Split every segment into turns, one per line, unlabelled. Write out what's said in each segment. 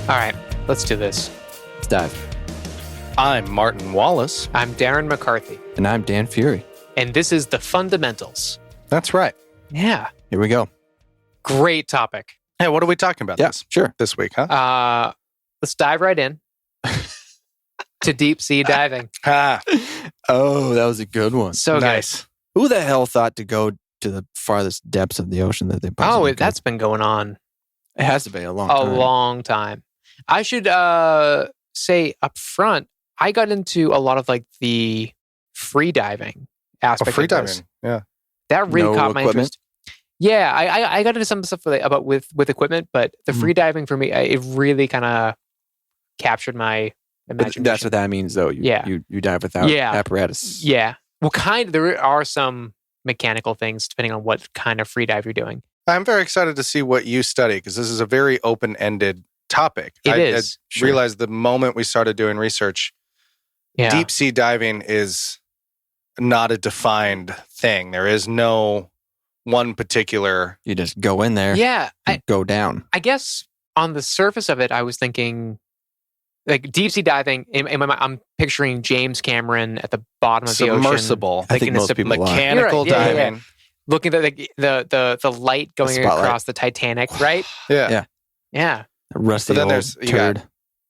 All right, let's do this.
Let's dive.
I'm Martin Wallace.
I'm Darren McCarthy,
And I'm Dan Fury.
and this is The Fundamentals.
That's right.
Yeah,
Here we go.
great topic.
Hey, what are we talking about
Sure.
this week, huh?
Let's dive right in to deep sea diving.
Ah,
Oh, that was a good one.
So
nice.
Who the hell thought to go to the farthest depths of the ocean that they
good.
possibly could?
That's been going on
It has to be a long
a
time.
long time. I should say up front, I got into a lot of like the free diving aspect.
free
of this.
diving. Yeah.
That really
No
caught my
equipment?
interest. Yeah, I got into some stuff about with equipment, but the free diving for me, it really kind of captured my
But
imagination.
that's what that means, though. You dive without apparatus.
Yeah. Well, there are some mechanical things depending on what kind of free dive you're doing.
I'm very excited to see what you study because this is a very open-ended topic.
It is.
I realized the moment we started doing research,
Yeah.
deep sea diving is not a defined thing. There is no one particular.
You just go in there,
Yeah.
and go down.
I guess on the surface of it, I was thinking like deep sea diving. In my mind, I'm picturing James Cameron at the bottom of the ocean.
Submersible.
I
Like
think
in the
most people are.
Mechanical
You're right. Yeah, yeah,
diving.
looking at the light going
spotlight.
across the Titanic, right?
Yeah.
Yeah.
Yeah.
Rusty
But then
old
there's you
turd.
got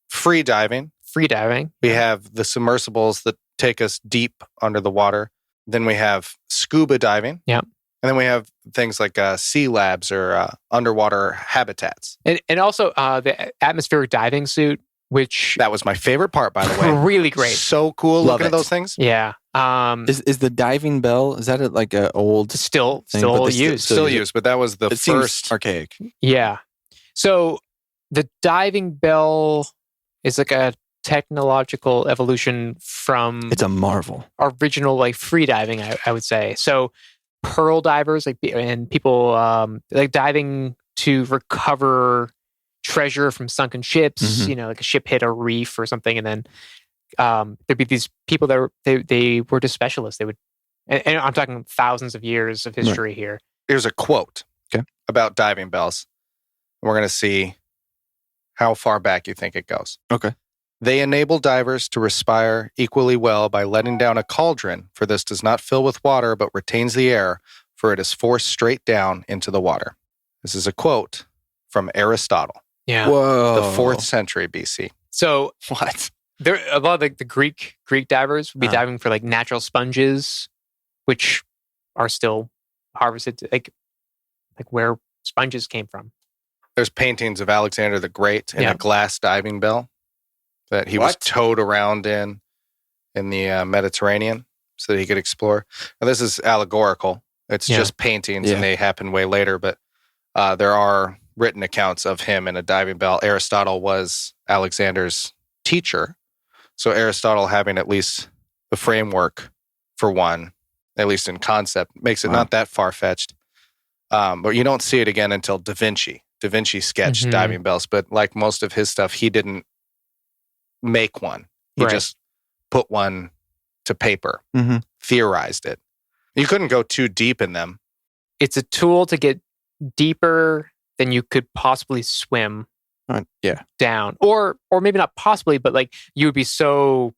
free diving.
Free diving.
We have the submersibles that take us deep under the water. Then we have scuba diving.
Yep.
And then we have things like sea labs or underwater habitats.
And also the atmospheric diving suit, which
That was my favorite part, by the way.
really great.
So cool
Love
looking at
it.
those things.
Yeah.
Is the diving bell, is that like an old
Still
thing? But they
used.
Still used, but that was the
It seems
first.
archaic.
Yeah. So the diving bell is like a technological evolution from
It's a marvel.
original like free diving, I would say. So pearl divers and people like diving to recover treasure from sunken ships,
Mhm.
like a ship hit a reef or something, and then there'd be these people that they were just specialists. They would, and I'm talking thousands of years of history here.
Here's a quote
Okay.
about diving bells. We're going to see how far back you think it goes.
Okay.
They enable divers to respire equally well by letting down a cauldron, for this does not fill with water but retains the air, for it is forced straight down into the water. This is a quote from Aristotle,
Yeah.
Whoa.
the 4th century BC.
So
What?
there a lot of the Greek divers would be
Uh-huh.
diving for like natural sponges, which are still harvested like where sponges came from.
There's paintings of Alexander the Great in
Yeah.
a glass diving bell that he was
What?
towed around in the Mediterranean so that he could explore. Now, this is allegorical. It's
Yeah.
just paintings
Yeah.
and they happen way later, but there are written accounts of him in a diving bell. Aristotle was Alexander's teacher. So Aristotle having at least the framework for one, at least in concept, makes it
Wow.
not that far-fetched. But you don't see it again until Da Vinci. Da Vinci sketched
Mhm.
diving bells, but like most of his stuff, he didn't make one. He
Right.
just put one to paper,
Mhm.
theorized it. You couldn't go too deep in them.
It's a tool to get deeper than you could possibly swim
Yeah.
down, or maybe not possibly, but like you would be so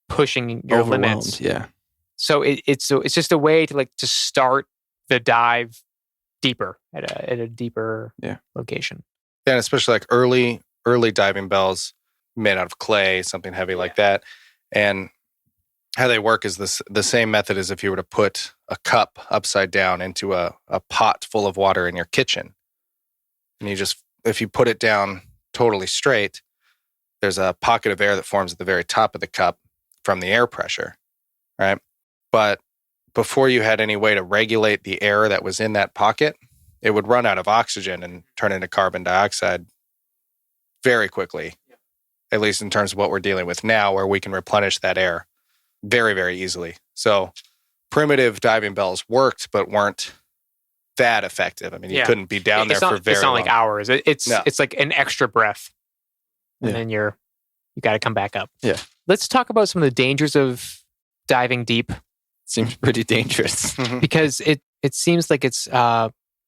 pushing your limits.
Yeah.
So it's just a way to start the dive deeper at a deeper location.
And especially like early diving bells made out of clay, something heavy like that. And how they work is the same method as if you were to put a cup upside down into a pot full of water in your kitchen. And if you put it down totally straight, there's a pocket of air that forms at the very top of the cup from the air pressure, right? But before you had any way to regulate the air that was in that pocket, it would run out of oxygen and turn into carbon dioxide very quickly, at least in terms of what we're dealing with now, where we can replenish that air very, very easily. So primitive diving bells worked, but weren't that effective. I mean, you
Yeah.
couldn't be down there for very
It's not
long.
like hours. It's
No.
like an extra breath, and
Yeah.
then you got to come back up.
Yeah.
Let's talk about some of the dangers of diving deep,
Seems pretty dangerous.
Mhm.
because it seems like it's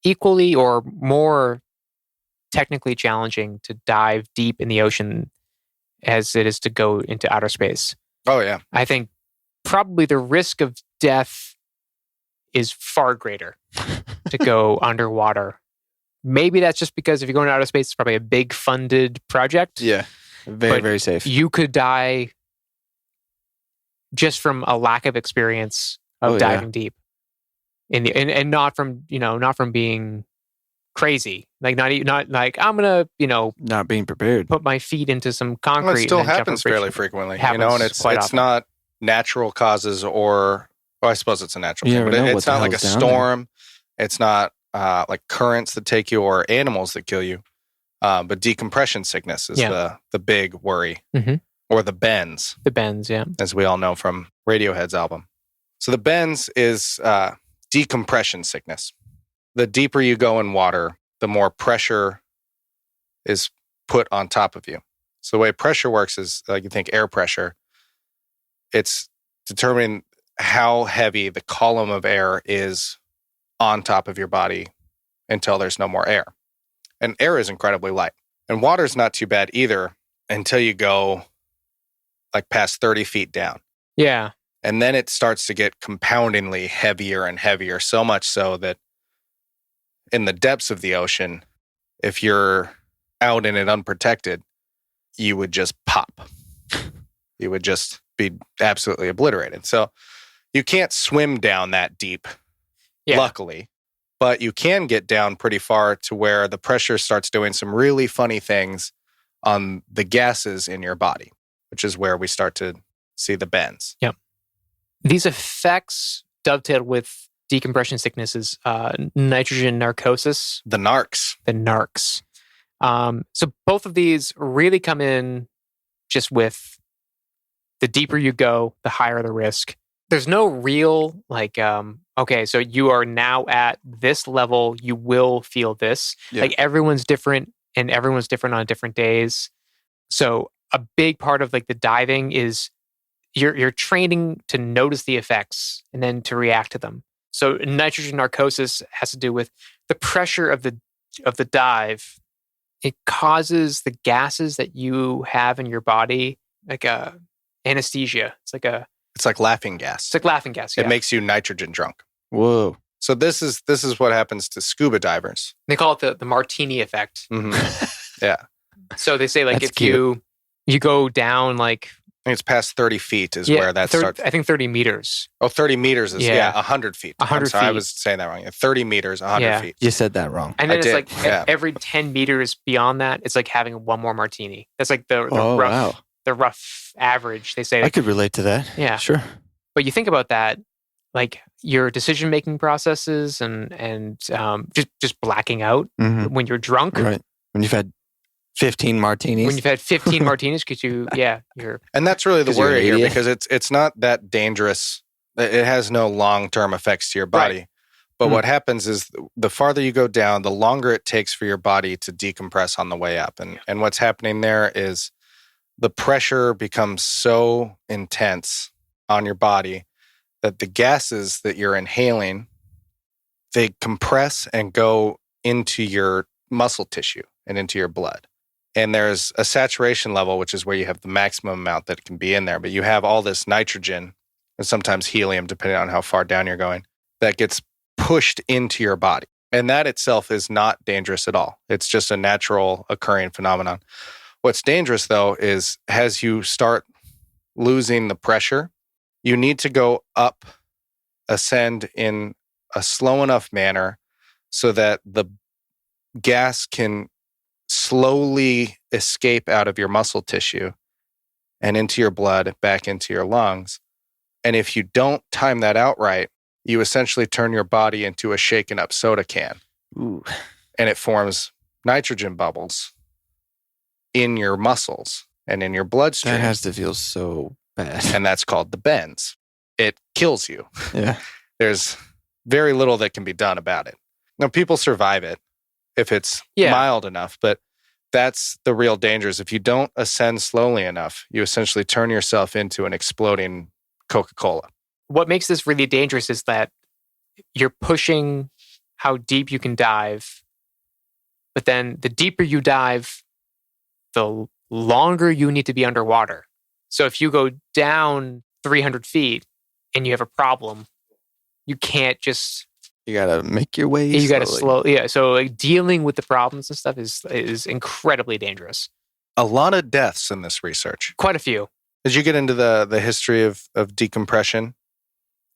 equally or more technically challenging to dive deep in the ocean as it is to go into outer space.
Oh, yeah.
I think probably the risk of death is far greater to go underwater. Maybe that's just because if you're going to outer space, it's probably a big funded project.
Yeah. Very,
But
very safe.
You could die just from a lack of experience of diving deep, and not from being crazy. Like not like I'm gonna
Not being prepared.
put my feet into some concrete.
Well, it still
and then jump
happens
a bridge.
fairly frequently,
Happens
and it's
quite often.
not natural causes or, well, I suppose it's a natural
You
thing,
never
but
know
it's
what the
not like a
hell's down there.
storm. It's not like currents that take you or animals that kill you. But decompression sickness is the big worry, or the bends,
The bends, yeah.
as we all know from Radiohead's album. So the bends is decompression sickness. The deeper you go in water, the more pressure is put on top of you. So the way pressure works is like you think air pressure. It's determining how heavy the column of air is on top of your body until there's no more air. And air is incredibly light. And water's not too bad either until you go like past 30 feet down.
Yeah.
And then it starts to get compoundingly heavier and heavier, so much so that in the depths of the ocean, if you're out in it unprotected, you would just pop. You would just be absolutely obliterated. So you can't swim down that deep, luckily, but you can get down pretty far to where the pressure starts doing some really funny things on the gases in your body, which is where we start to see the bends.
Yep. These effects dovetail with decompression sicknesses, nitrogen narcosis.
The narcs.
The narcs. So both of these really come in just with the deeper you go, the higher the risk. There's no real okay, so you are now at this level, you will feel this.
Yeah.
Like everyone's different and everyone's different on different days. So a big part of like the diving is you're training to notice the effects and then to react to them. So nitrogen narcosis has to do with the pressure of the dive. It causes the gases that you have in your body like a anesthesia. It's like
laughing gas.
It's like laughing gas. Yeah.
It makes you nitrogen drunk.
Whoa.
So this is what happens to scuba divers.
They call it the martini effect.
Mm-hmm. Yeah.
So they say like
That's
if
cute.
you go down like
I think it's past 30 feet is where that starts.
I think 30 meters.
Oh, 30 meters is, 100 feet.
100
sorry, I
feet.
was saying that wrong. 30 meters, 100 feet.
You said that wrong.
And then
I
it's
did,
like every 10 meters beyond that, it's like having one more martini. That's like the rough average. They say.
I could relate to that.
Yeah.
Sure.
But you think about that, like your decision-making processes and just blacking out when you're drunk.
Right. When you've had 15 martinis.
When you've had 15 martinis, because you're.
And that's really the
'Cause you're
worry
an
here,
idiot.
because it's not that dangerous. It has no long-term effects to your body.
Right.
But what happens is the farther you go down, the longer it takes for your body to decompress on the way up. And what's happening there is the pressure becomes so intense on your body that the gases that you're inhaling, they compress and go into your muscle tissue and into your blood. And there's a saturation level, which is where you have the maximum amount that can be in there. But you have all this nitrogen and sometimes helium, depending on how far down you're going, that gets pushed into your body. And that itself is not dangerous at all. It's just a natural occurring phenomenon. What's dangerous, though, is as you start losing the pressure, you need to go up, ascend in a slow enough manner so that the gas can slowly escape out of your muscle tissue and into your blood, back into your lungs. And if you don't time that out right, you essentially turn your body into a shaken up soda can.
Ooh.
And it forms nitrogen bubbles in your muscles and in your bloodstream.
That has to feel so bad.
And that's called the bends. It kills you.
Yeah.
There's very little that can be done about it. Now, people survive it if it's mild enough, but that's the real danger is if you don't ascend slowly enough, you essentially turn yourself into an exploding Coca-Cola.
What makes this really dangerous is that you're pushing how deep you can dive But then the deeper you dive, the longer you need to be underwater. So if you go down 300 feet and you have a problem, you can't just...
You gotta make your way.
You gotta slow. Yeah. So like dealing with the problems and stuff is incredibly dangerous.
A lot of deaths in this research.
Quite a few.
Did you get into the history of decompression?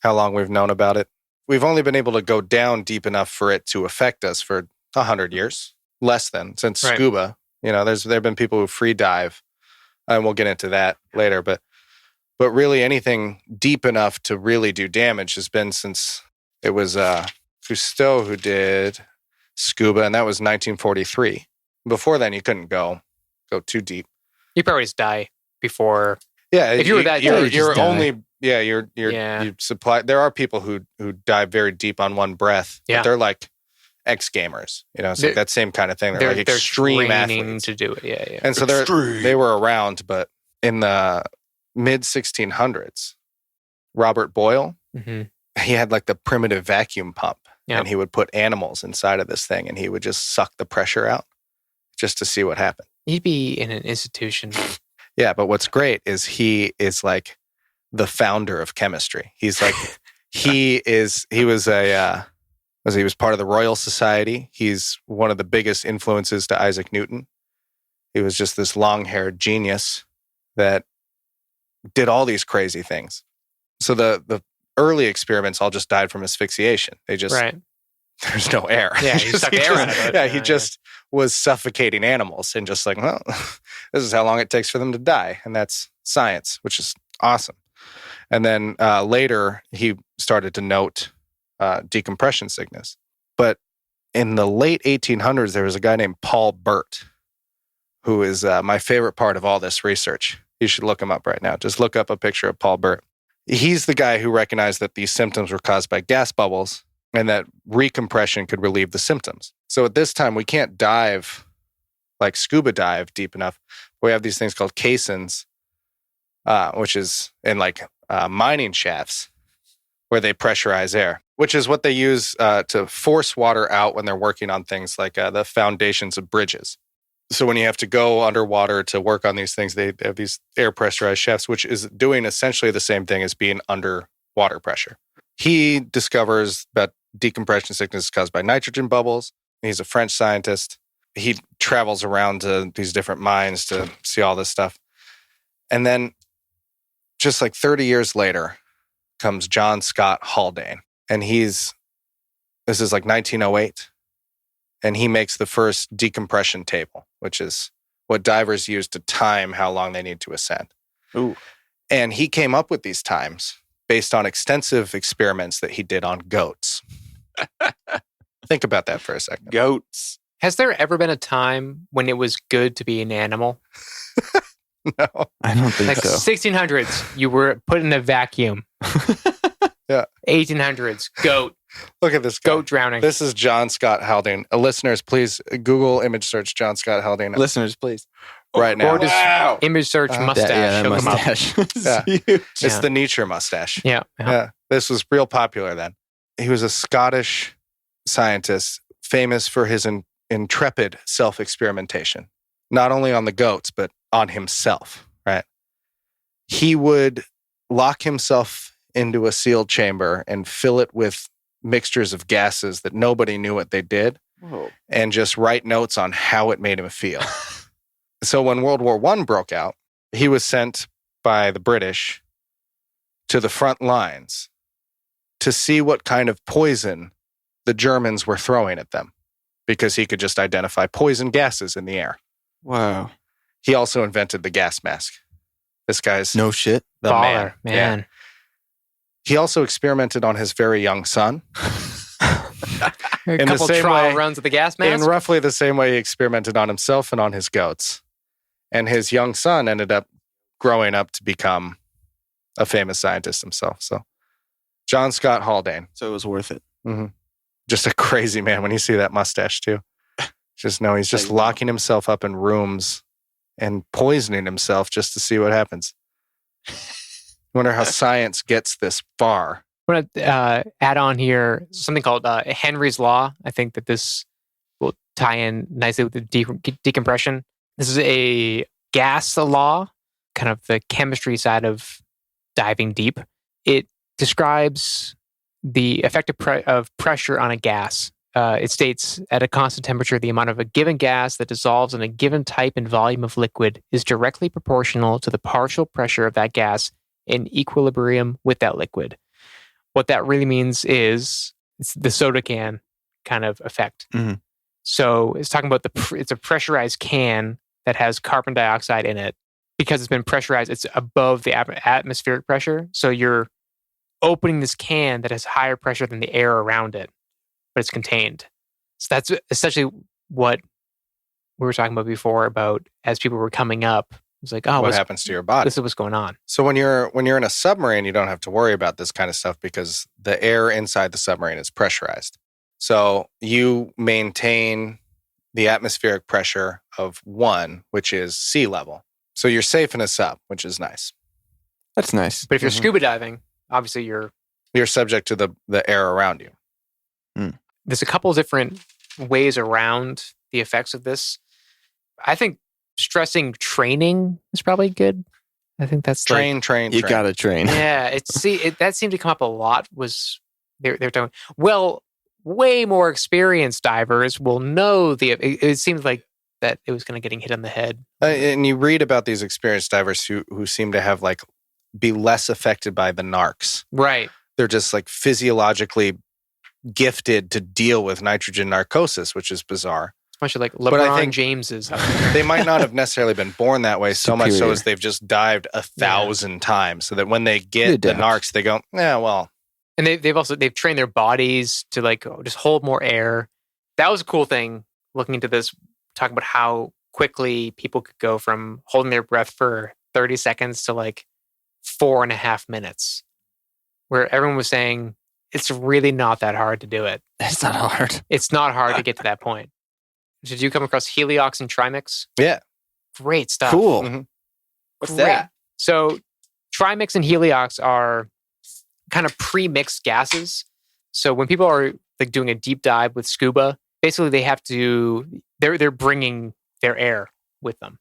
How long we've known about it? We've only been able to go down deep enough for it to affect us for 100 years, less than, since scuba. You know, there have been people who free dive, and we'll get into that later. But really, anything deep enough to really do damage has been since it was Cousteau who did scuba, and that was 1943. Before then, you couldn't go too deep.
You probably just die before.
Yeah,
if you were that,
you're only you supply. There are people who dive very deep on one breath.
Yeah,
but they're like ex-gamers. You know, it's like that same kind of thing. They're like extreme athletes
to do it. Yeah.
And so they were around, but in the mid 1600s, Robert Boyle, he had like the primitive vacuum pump, and he would put animals inside of this thing, and he would just suck the pressure out just to see what happened.
He'd be in an institution.
Yeah, but what's great is he is like the founder of chemistry. He's like he was part of the Royal Society. He's one of the biggest influences to Isaac Newton. He was just this long-haired genius that did all these crazy things. So the early experiments all just died from asphyxiation. They just there's no air.
Yeah, he sucked air out of it.
Yeah, he just was suffocating animals and just like, well, this is how long it takes for them to die. And that's science, which is awesome. And then later, he started to note decompression sickness. But in the late 1800s, there was a guy named Paul Burt, who is my favorite part of all this research. You should look him up right now. Just look up a picture of Paul Burt. He's the guy who recognized that these symptoms were caused by gas bubbles and that recompression could relieve the symptoms. So at this time, we can't dive, like scuba dive, deep enough. We have these things called caissons, which is in like mining shafts where they pressurize air, which is what they use to force water out when they're working on things like the foundations of bridges. So when you have to go underwater to work on these things, they have these air pressurized shafts, which is doing essentially the same thing as being under water pressure. He discovers that decompression sickness is caused by nitrogen bubbles. He's a French scientist. He travels around to these different mines to see all this stuff. And then just like 30 years later comes John Scott Haldane. And this is like 1908. And he makes the first decompression table, which is what divers use to time how long they need to ascend.
Ooh.
And he came up with these times based on extensive experiments that he did on goats. Think about that for a second.
Goats.
Has there ever been a time when it was good to be an animal?
No.
I don't think
like
so.
1600s, you were put in a vacuum.
Yeah.
1800s, goat.
Look at this guy.
Goat drowning.
This is John Scott Haldane. Listeners, please Google image search John Scott Haldane.
Listeners, please.
Right now.
Or just image search mustache.
That
He'll come up.
mustache.
It's the Nietzsche mustache.
Yeah.
This was real popular then. He was a Scottish scientist famous for his intrepid self-experimentation, not only on the goats, but on himself, right? He would lock himself into a sealed chamber and fill it with mixtures of gases that nobody knew what they did.
Whoa.
And just write notes on how it made him feel. So when World War I broke out, he was sent by the British to the front lines to see what kind of poison the Germans were throwing at them, because he could just identify poison gases in the air.
Wow.
He also invented the gas mask. This guy's
No shit.
the
Baller,
man.
man.
Yeah. He also experimented on his very young son.
A
In the
couple
same
trial
way-
runs with the gas mask.
In roughly the same way he experimented on himself and on his goats. And his young son ended up growing up to become a famous scientist himself. So John Scott Haldane.
So it was worth it.
Mm-hmm. Just a crazy man when you see that mustache too. Just know he's just locking himself up in rooms and poisoning himself just to see what happens. Wonder how science gets this far.
I want to add on here something called Henry's Law. I think that this will tie in nicely with the decompression. This is a gas law, kind of the chemistry side of diving deep. It describes the effect of pressure on a gas. It states at a constant temperature, the amount of a given gas that dissolves in a given type and volume of liquid is directly proportional to the partial pressure of that gas in equilibrium with that liquid. What that really means is it's the soda can kind of effect.
Mm-hmm.
So it's talking about it's a pressurized can that has carbon dioxide in it. Because it's been pressurized, it's above the atmospheric pressure. So you're opening this can that has higher pressure than the air around it, but it's contained. So that's essentially what we were talking about before about as people were coming up. It's like, oh,
what happens to your body?
This is what's going on.
So when you're in a submarine, you don't have to worry about this kind of stuff because the air inside the submarine is pressurized. So you maintain the atmospheric pressure of 1, which is sea level. So you're safe in a sub, which is nice.
That's nice.
But if you're scuba diving, obviously you're
subject to the air around you.
There's a couple of different ways around the effects of this. I think stressing training is probably good. I think that's
train.
You gotta train.
Yeah, that seemed to come up a lot. Was they're talking? Well, way more experienced divers will know it seems like that it was kind of getting hit on the head.
And you read about these experienced divers who seem to have be less affected by the narcs.
Right.
They're just physiologically gifted to deal with nitrogen narcosis, which is bizarre.
A bunch of LeBron Jameses.
They might not have necessarily been born that way, so much so as they've just dived 1,000 times, so that when they get the narcs, they go, yeah, well.
And they've trained their bodies to just hold more air. That was a cool thing looking into this. Talking about how quickly people could go from holding their breath for 30 seconds to 4.5 minutes, where everyone was saying it's really not that hard to do it.
It's not hard.
It's not hard to get to that point. Did you come across Heliox and Trimix?
Yeah.
Great stuff.
Cool.
Mm-hmm.
What's that? So Trimix and Heliox are kind of pre-mixed gases. So when people are doing a deep dive with scuba, basically they have to, they're bringing their air with them.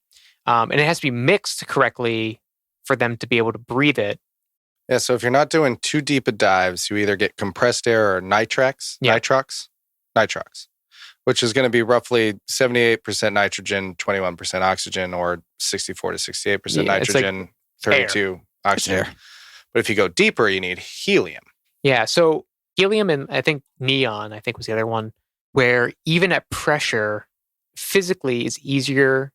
And it has to be mixed correctly for them to be able to breathe it.
Yeah, so if you're not doing too deep of dives, you either get compressed air or nitrox, which is going to be roughly 78% nitrogen, 21% oxygen, or 64 to 68% nitrogen, 32 oxygen. But if you go deeper, you need helium.
Yeah, so helium and I think neon, was the other one, where even at pressure, physically is easier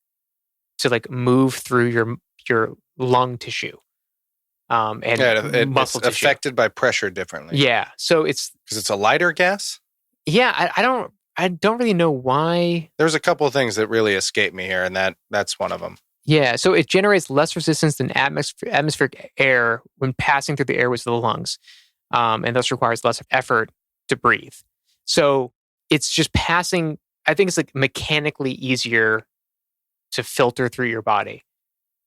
to move through your lung tissue. And muscle
it's
tissue.
Affected by pressure differently.
Yeah, so it's
because it's a lighter gas.
Yeah, I don't really know why.
There's a couple of things that really escape me here, and that's one of them.
Yeah, so it generates less resistance than atmospheric air when passing through the airways of the lungs, and thus requires less effort to breathe. So it's just passing. I think it's mechanically easier to filter through your body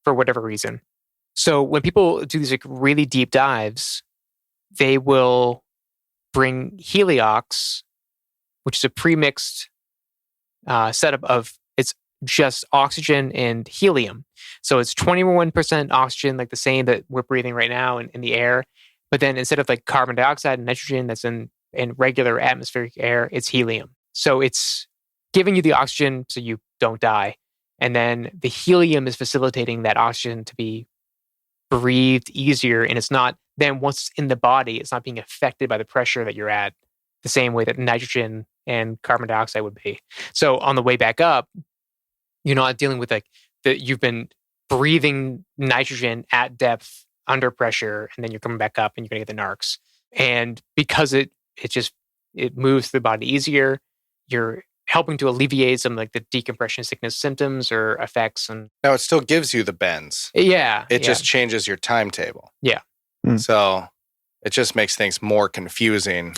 for whatever reason. So when people do these really deep dives, they will bring Heliox, which is a pre-mixed setup of it's just oxygen and helium. So it's 21% oxygen, the same that we're breathing right now in the air. But then instead of carbon dioxide and nitrogen that's in regular atmospheric air, it's helium. So it's giving you the oxygen so you don't die. And then the helium is facilitating that oxygen to be breathed easier. And it's not, then once it's in the body, it's not being affected by the pressure that you're at the same way that nitrogen and carbon dioxide would be. So on the way back up, you're not dealing with that you've been breathing nitrogen at depth under pressure, and then you're coming back up and you're going to get the narcs. And because it moves through the body easier, you're helping to alleviate some the decompression sickness symptoms or effects. And
now it still gives you the bends.
Yeah.
It just changes your timetable.
Yeah.
So it just makes things more confusing,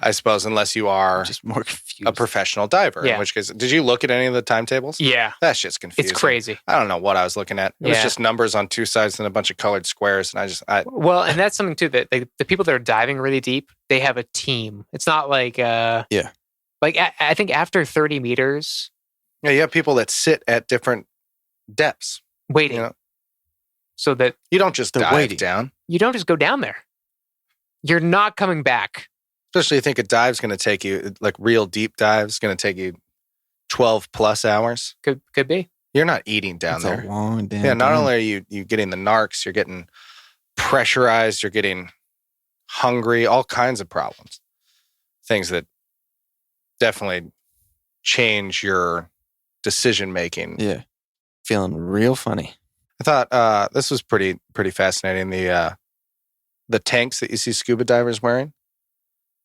I suppose, unless you are
just more confused.
A professional diver.
Yeah.
In which case, did you look at any of the timetables?
Yeah.
That shit's confusing.
It's crazy.
I don't know what I was looking at. It was just numbers on two sides and a bunch of colored squares. And
well, and that's something too, that the people that are diving really deep, they have a team. It's not Like, I think after 30 meters,
Yeah, you have people that sit at different depths.
waiting.
You know,
So that
you don't just
They're
dive
waiting.
down.
you don't just go down there. You're not coming back.
Especially you think a dive's going to take you, like real deep dive's going to take you 12 plus hours.
Could be.
You're not eating down
It's
there.
a long damn
Yeah, not
time.
only are you getting the narcs, you're getting pressurized, you're getting hungry, all kinds of problems. Things that definitely change your decision making.
Yeah. Feeling real funny.
I thought this was pretty fascinating. The tanks that you see scuba divers wearing,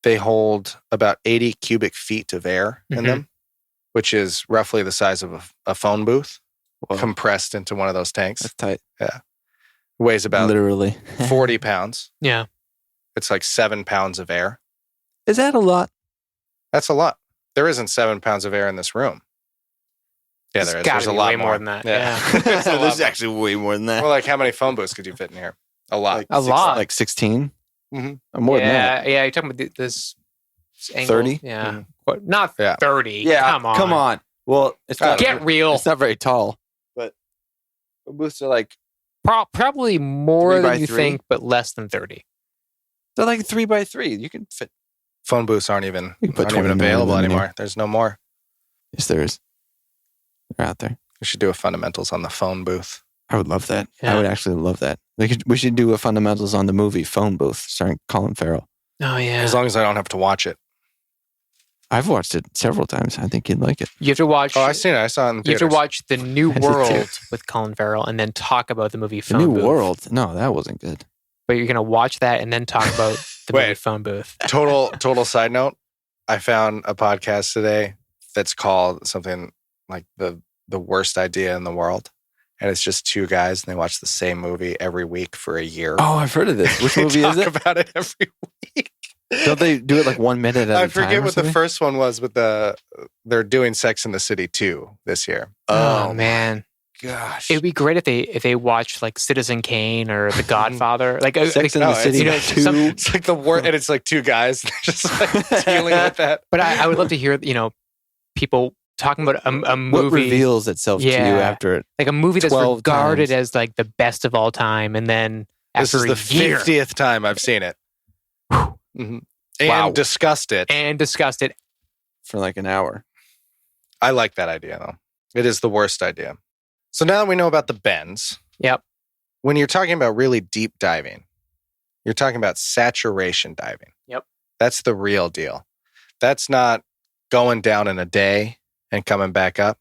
they hold about 80 cubic feet of air in
Mhm.
them, which is roughly the size of a phone booth
Whoa.
compressed into one of those tanks.
That's tight.
Weighs about
Literally.
40 pounds.
Yeah.
It's like 7 pounds of air.
Is that a lot?
That's a lot. There isn't 7 pounds of air in this room. Yeah, there is.
Gotta
There's a
be
lot
way more than that.
Yeah.
Yeah.
There's a lot
There's
more.
actually way more than that.
Well, like how many phone booths could you fit in here? A lot.
Like
A lot.
Like 16?
Mhm.
Or more than that.
Yeah. You're talking about this angle.
30?
Yeah.
Mhm.
What, not
Yeah.
30.
Yeah,
Come on.
Well, it's not,
Get real.
it's not very tall, but the booths are like,
Probably more
3 by
than you
3?
think, but less than 30.
they're like 3 by 3. You can fit.
Phone booths aren't even
You can put 29
available
of them in
anymore. There's no more.
Yes, there is. They're out there.
We should do a fundamentals on the phone booth.
I would love that.
Yeah.
I would actually love that. We should do a fundamentals on the movie Phone Booth starring Colin Farrell.
Oh, yeah.
As long as I don't have to watch it.
I've watched it several times. I think you'd like it.
You have to watch.
Oh, I seen it. I saw it in the
You have to
theaters.
watch The New
I did too.
World with Colin Farrell and then talk about the movie
The
Phone
New
Booth.
World. No, that wasn't good.
But you're going to watch that and then talk about the movie
Wait.
Phone Booth.
Total side note. I found a podcast today that's called something like the worst idea in the world. And it's just two guys and they watch the same movie every week for a year.
Oh, I've heard of this. Which
They
movie is
talk
it?
about it every week.
Don't they do it like 1 minute at a time?
I forget
or
what the
something?
first one was, but they're doing Sex in the City 2 this year.
Oh, man.
gosh.
It would be great if they watched like Citizen Kane or The Godfather. Like
Sex in
no,
the City
it's-
2.
It's like the worst, and it's like two guys just like dealing with that.
But I would love to hear, people talking about a
what
movie,
reveals itself to you
Yeah.
after it?
like a movie that's
12
regarded
times.
as like the best of all time, and then
This
after
is the
a year
50th time I've seen it. Mhm. And
Wow.
discussed it.
and discussed it.
For like an hour.
I like that idea, though. It is the worst idea. So now that we know about the bends,
Yep.
when you're talking about really deep diving, you're talking about saturation diving.
Yep.
That's the real deal. That's not going down in a day and coming back up.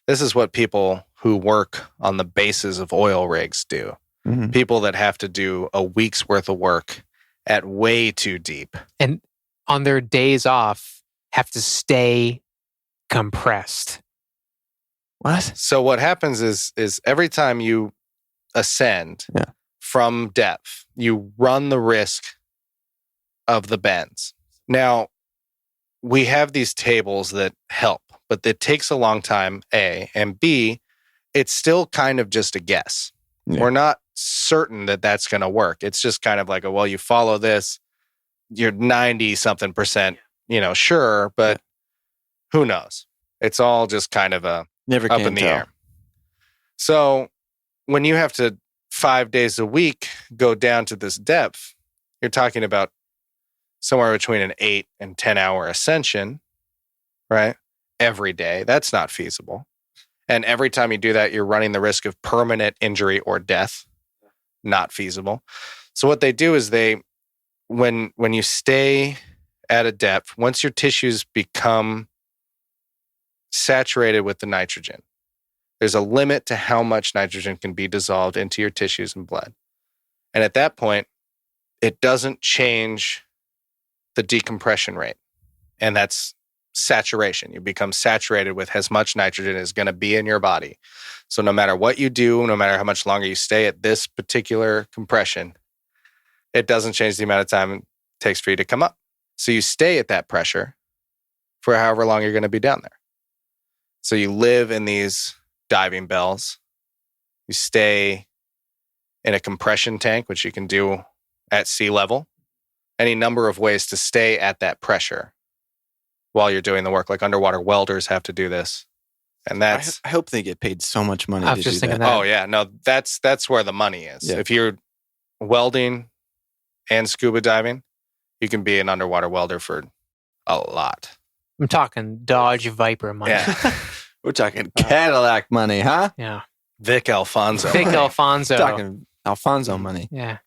This is what people who work on the bases of oil rigs do.
Mhm.
People that have to do a week's worth of work at way too deep.
And on their days off, have to stay compressed.
What?
So what happens is every time you ascend
Yeah.
from depth, you run the risk of the bends. Now, we have these tables that help, but it takes a long time, A, and B, it's still kind of just a guess.
Yeah.
We're not certain that that's going to work. It's just kind of like, well, you follow this, you're 90 something percent, sure, but who knows? It's all just kind of
Never
up
can
in the
tell.
air. So when you have to 5 days a week go down to this depth, you're talking about somewhere between an 8 and 10 hour ascension, right? Every day. That's not feasible. And every time you do that, you're running the risk of permanent injury or death. Not feasible. So what they do is when you stay at a depth, once your tissues become saturated with the nitrogen, there's a limit to how much nitrogen can be dissolved into your tissues and blood. And at that point, it doesn't change the decompression rate. And that's saturation. You become saturated with as much nitrogen as going to be in your body. So no matter what you do, no matter how much longer you stay at this particular compression, it doesn't change the amount of time it takes for you to come up. So you stay at that pressure for however long you're going to be down there. So you live in these diving bells. You stay in a compression tank, which you can do at sea level. Any number of ways to stay at that pressure while you're doing the work. Like underwater welders have to do this. And that's...
I hope they get paid so much money
I
to
was
do
just thinking
that.
that.
Oh, yeah. No, that's where the money is.
Yeah.
If you're welding and scuba diving, you can be an underwater welder for a lot.
I'm talking Dodge Viper money.
Yeah.
We're talking Cadillac money, huh?
Yeah.
Vic Alfonso.
Vic
money.
Alfonso.
Talking Alfonso money.
Yeah.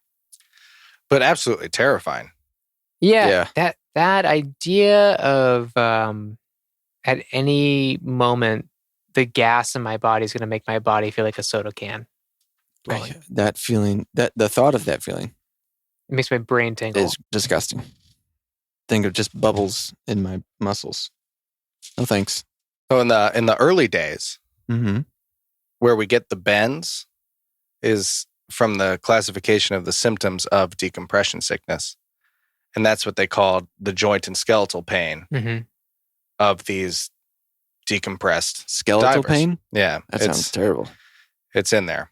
But absolutely terrifying.
Yeah. That idea of at any moment the gas in my body is going to make my body feel like a soda can.
That feeling, the thought of that feeling
It makes my brain tingle.
is disgusting. Think of just bubbles in my muscles. No thanks.
So in the early days,
Mm-hmm.
where we get the bends is from the classification of the symptoms of decompression sickness. And that's what they called the joint and skeletal pain
Mm-hmm.
of these decompressed
Skeletal
divers.
pain?
Yeah,
That sounds terrible.
it's in there.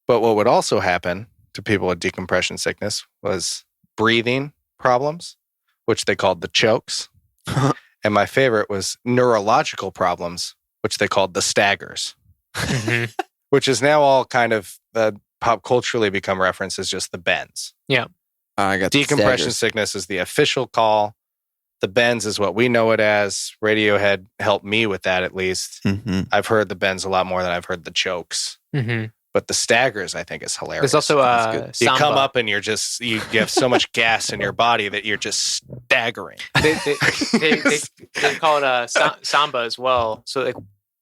But what would also happen to people with decompression sickness was breathing problems, which they called the chokes. And my favorite was neurological problems, which they called the staggers,
Mm-hmm.
which is now all kind of pop culturally become referenced as just the bends.
I got the
Decompression
staggers.
sickness is the official call. The bends is what we know it as. Radiohead helped me with that, at least.
Mhm.
I've heard the bends a lot more than I've heard the chokes.
Mm-hmm.
But the staggers, I think, is hilarious.
There's also
You
samba.
come up and you're just, you have so much gas in your body that you're just staggering.
They call it samba as well. So like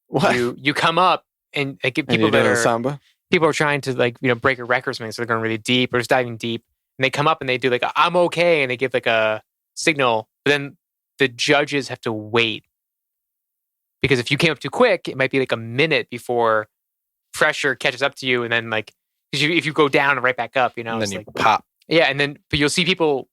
What?
you come up and like
And
people
you're
that
doing
are
samba?
people are trying to like break a record or something, so they're going really deep or just diving deep, and they come up and they do like I'm okay, and they give like a signal, but then the judges have to wait because if you came up too quick, it might be like a minute before pressure catches up to you, and then like if you go down and right back up,
And
it's
then you
like
pop.
yeah, and then but you'll see people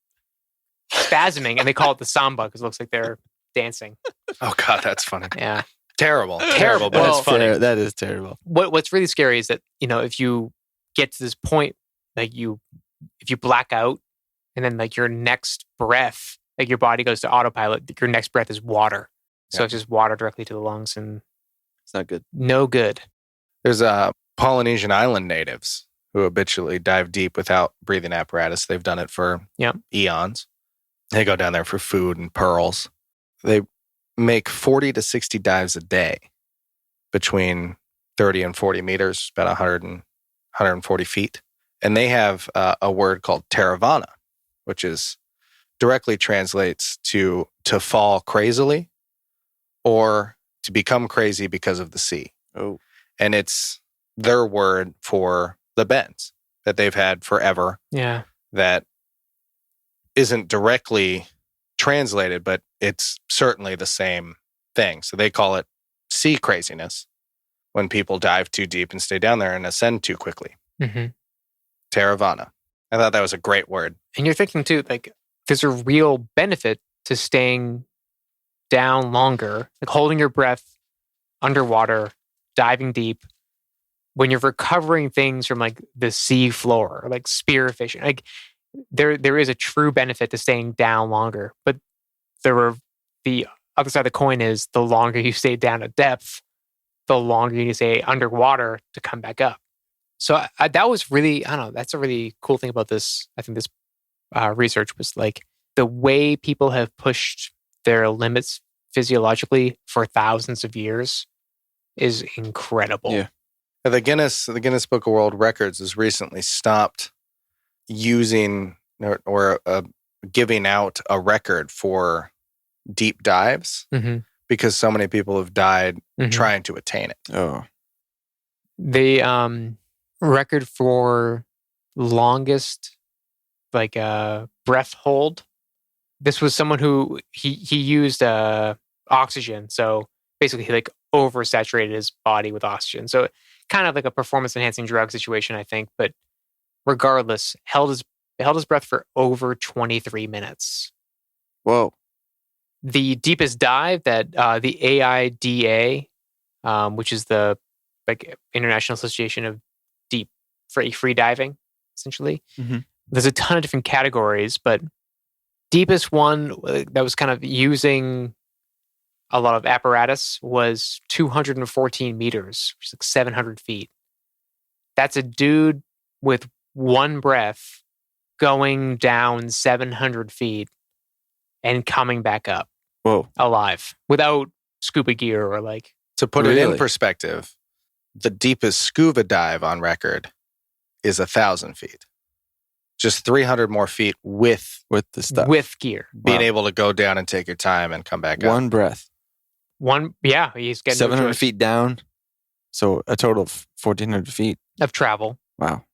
spasming, and they call it the samba because it looks like they're dancing.
Oh, God, that's funny.
Yeah.
Terrible.
Terrible.
Terrible, but
Well,
it's funny.
That is terrible.
What's really scary is that if you get to this point, like if you black out, and then like your next breath, like your body goes to autopilot, your next breath is water, so
Yeah.
it's just water directly to the lungs, and
It's not good.
no good.
There's Polynesian island natives who habitually dive deep without breathing apparatus. They've done it for eons. They go down there for food and pearls. They make 40 to 60 dives a day between 30 and 40 meters, about 140 feet. And they have a word called Theravada, which is directly translates to fall crazily or to become crazy because of the sea.
Oh.
And it's their word for the bends that they've had forever
Yeah.
that isn't directly translated, but it's certainly the same thing. So they call it sea craziness when people dive too deep and stay down there and ascend too quickly.
Mm-hmm.
Theravada. I thought that was a great word.
And you're thinking too, like there's a real benefit to staying down longer, like holding your breath underwater, diving deep, when you're recovering things from like the sea floor, like spearfishing. Like there is a true benefit to staying down longer, but the other side of the coin is the longer you stay down at depth, the longer you stay underwater to come back up. So that was really, I don't know, that's a really cool thing about this. I think this research was like the way people have pushed their limits physiologically for thousands of years is incredible.
Yeah.
The Guinness Book of World Records has recently stopped using or giving out a record for deep dives
Mm-hmm.
because so many people have died
Mm-hmm.
trying to attain it.
Oh.
The record for longest like breath hold. This was someone who he used oxygen, so basically he like oversaturated his body with oxygen. So kind of like a performance enhancing drug situation, I think. But regardless, held his breath for over 23 minutes.
Whoa.
The deepest dive that the AIDA, which is the like International Association of Deep Free Diving, essentially.
Mm-hmm.
There's a ton of different categories, but deepest one that was kind of using a lot of apparatus was 214 meters, which is like 700 feet. That's a dude with one breath going down 700 feet and coming back up
Whoa.
alive without scuba gear or like.
To put it in
Really?
perspective, the deepest scuba dive on record is 1,000 feet. Just 300 more feet with
The stuff.
with gear.
being
Wow.
able to go down and take your time and come back up.
One breath.
He's getting
700 feet down. So a total of 1,400 feet.
of travel.
Wow.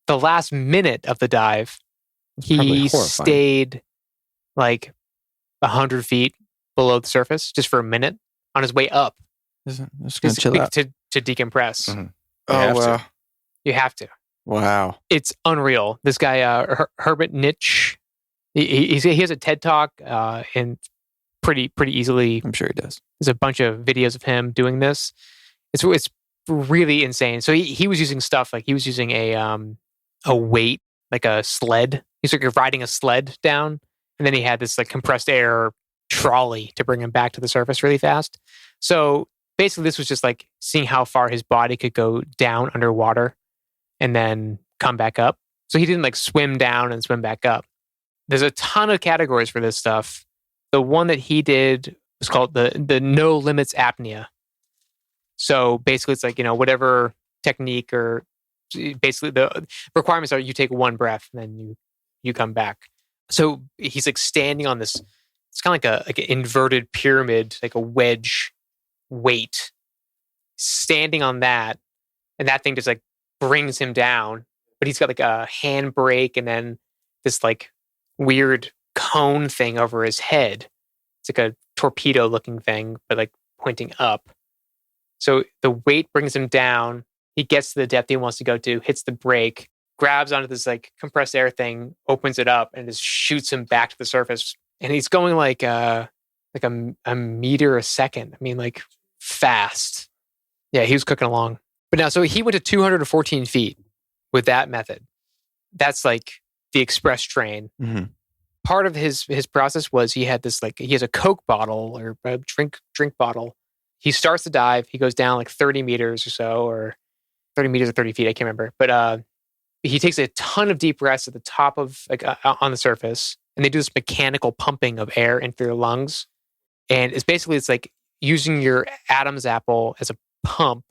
The last minute of the dive,
Probably
he
horrifying.
stayed like 100 feet below the surface just for a minute on his way up
Just going to chill out.
to decompress.
Mhm. You
Oh,
have to.
wow.
You have to.
Wow.
It's unreal. This guy, Herbert Nietzsche, he has a TED Talk and pretty easily.
I'm sure he does.
There's a bunch of videos of him doing this. It's really insane. So he was using stuff like he was using a weight, like a sled. He's like riding a sled down, and then he had this like compressed air trolley to bring him back to the surface really fast. So basically, this was just like seeing how far his body could go down underwater and then come back up. So he didn't like swim down and swim back up. There's a ton of categories for this stuff. The one that he did was called the no limits apnea. So basically, it's like, whatever technique or basically the requirements are you take one breath and then you come back. So he's like standing on this, it's kind of like an inverted pyramid, like a wedge weight, standing on that. And that thing just like brings him down. But he's got like a handbrake and then this like weird cone thing over his head. It's like a torpedo looking thing, but like pointing up. So the weight brings him down. He gets to the depth he wants to go to, hits the brake, grabs onto this like compressed air thing, opens it up, and just shoots him back to the surface. And he's going like a meter a second. I mean, like fast. Yeah, he was cooking along. But now, so he went to 214 feet with that method. That's like the express train.
Mm-hmm.
Part of his process was he had this like he has a Coke bottle or a drink bottle. He starts the dive. He goes down like 30 meters or so, or 30 meters or 30 feet. I can't remember. But he takes a ton of deep breaths at the top of like on the surface, and they do this mechanical pumping of air into their lungs. And it's like using your Adam's apple as a pump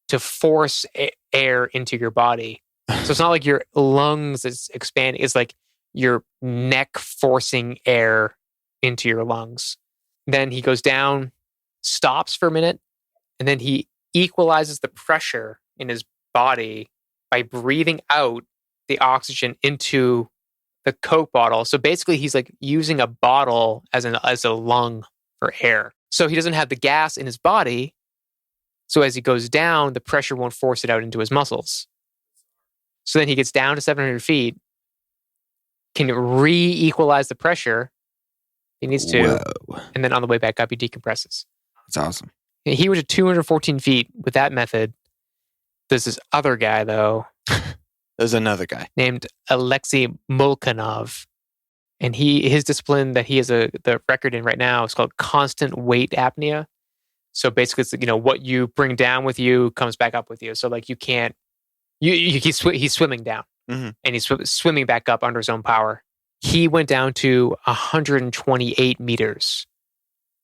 to force air into your body. So it's not like your lungs is expanding. It's like your neck forcing air into your lungs. Then he goes down, stops for a minute, and then he equalizes the pressure in his body by breathing out the oxygen into the Coke bottle. So basically he's like using a bottle as a lung for air. So he doesn't have the gas in his body. So as he goes down, the pressure won't force it out into his muscles. So then he gets down to 700 feet, can re-equalize the pressure he needs to,
Whoa.
and then on the way back up, he decompresses.
That's awesome.
He went to 214 feet with that method. There's this other guy, though,
There's another guy.
named Alexei Molchanov. And his discipline that he has the record in right now is called constant weight apnea. So basically, it's what you bring down with you comes back up with you. So like you can't, he's swimming down,
Mhm.
and he's swimming back up under his own power. He went down to 128 meters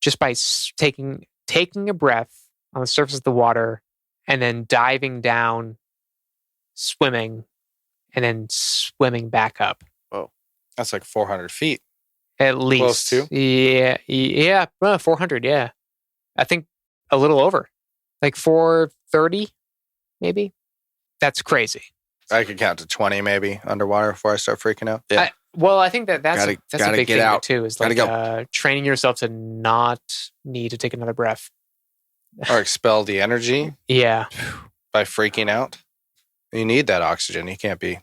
just by taking a breath on the surface of the water and then diving down, swimming, and then swimming back up.
That's like 400 feet.
At least.
Close to?
Yeah, 400, yeah. I think a little over. Like 430, maybe. That's crazy.
I could count to 20 maybe underwater before I start freaking out.
Yeah.
I think that's a
Gotta
big
get
thing there,
out.
too, is
Gotta
like training yourself to not need to take another breath.
Or expel the energy
Yeah.
by freaking out. You need that oxygen. You can't be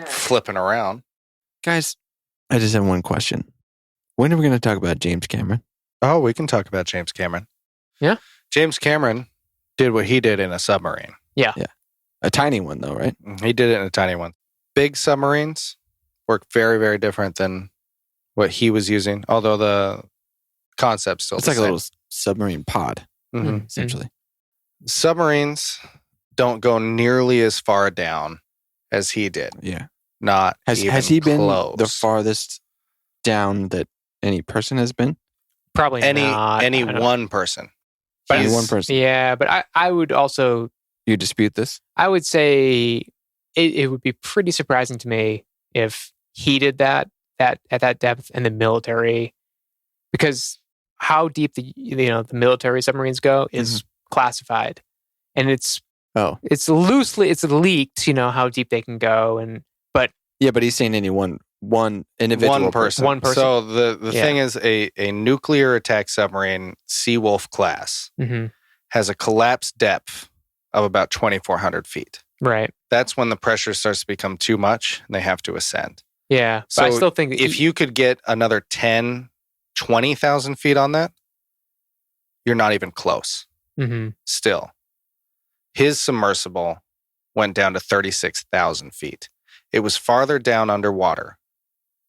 flipping around.
Guys, I just have one question. When are we going to talk about James Cameron?
Oh, we can talk about James Cameron.
Yeah.
James Cameron did what he did in a submarine.
A tiny one, though, right?
He did it in a tiny one. Big submarines work very, very different than what he was using, although the concept's still
It's
the
like a
same.
little submarine pod,
Mhm.
essentially.
Submarines don't go nearly as far down as he did.
Yeah.
Not
Has
even
he been
close.
the farthest down that any person has been?
Probably not.
Any
I don't-
one person.
But
Any
He's-
one person.
Yeah, but I would also,
You dispute this?
I would say it would be pretty surprising to me if he did that at that depth in the military, because how deep the military submarines go is classified, and it's leaked, how deep they can go, but
Yeah, but he's saying any one individual
One person.
One person.
So the
Yeah.
thing is, a nuclear attack submarine, Seawolf class,
mhm,
has a collapse depth of about 2,400 feet.
right,
That's when the pressure starts to become too much and they have to ascend.
yeah.
So
But I still think that
if you could get another 10, 20,000 feet on that, you're not even close.
mhm,
Still, his submersible went down to 36,000 feet. It was farther down underwater